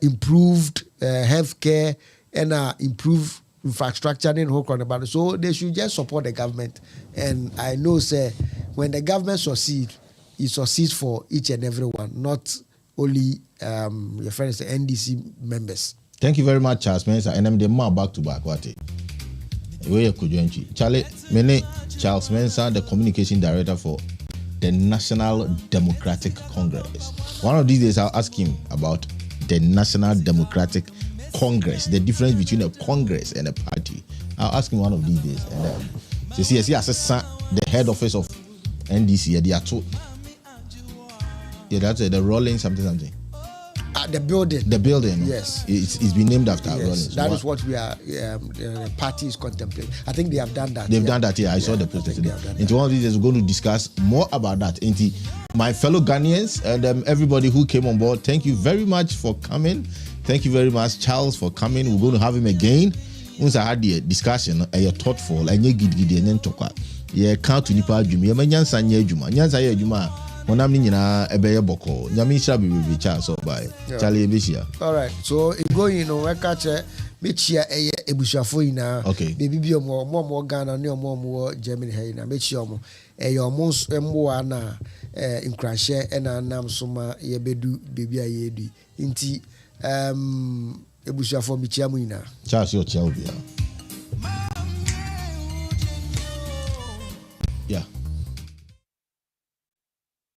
improved healthcare, and improved infrastructure in whole country. So they should just support the government. And I know, when the government succeeds, it succeeds for each and everyone, not only your friends, the NDC members. Thank you very much, Charles Mensah. And I'm the man back to back. Charlie, Charles Mensah, the communication director for the National Democratic Congress. One of these days, I'll ask him about the National Democratic Congress, the difference between a Congress and a party. I'll ask him one of these days. And he the head office of NDC, they are two. Yeah, that's the Rolling something. The building. The building. Yes. It's been named after Rollins. Rollins. That is what we are, the party is contemplating. I think they have done that. They've done that, I saw the poster today. Into one of these days, we're going to discuss more about that. Into my fellow Ghanaians and everybody who came on board, thank you very much for coming. Thank you very much, Charles, for coming. We're going to have him again. Once I had the discussion, you're thoughtful, and you're good, and then talk. Yeah, count to Nipa Jumi. You're Nyansa Juma. Monam nyina ebeye boko nyame hira bebe cha so bai Charlie ebehia. All right, so going we catch mechia eye ebusuafo ina baby bi omo Ghana ne omo Germany ha ina mechia omo omo mboa na nkrahye ena nam so ma ye bedu baby aye edi nti ebusuafo mechia mu ina Charles yo chia obi. Yeah.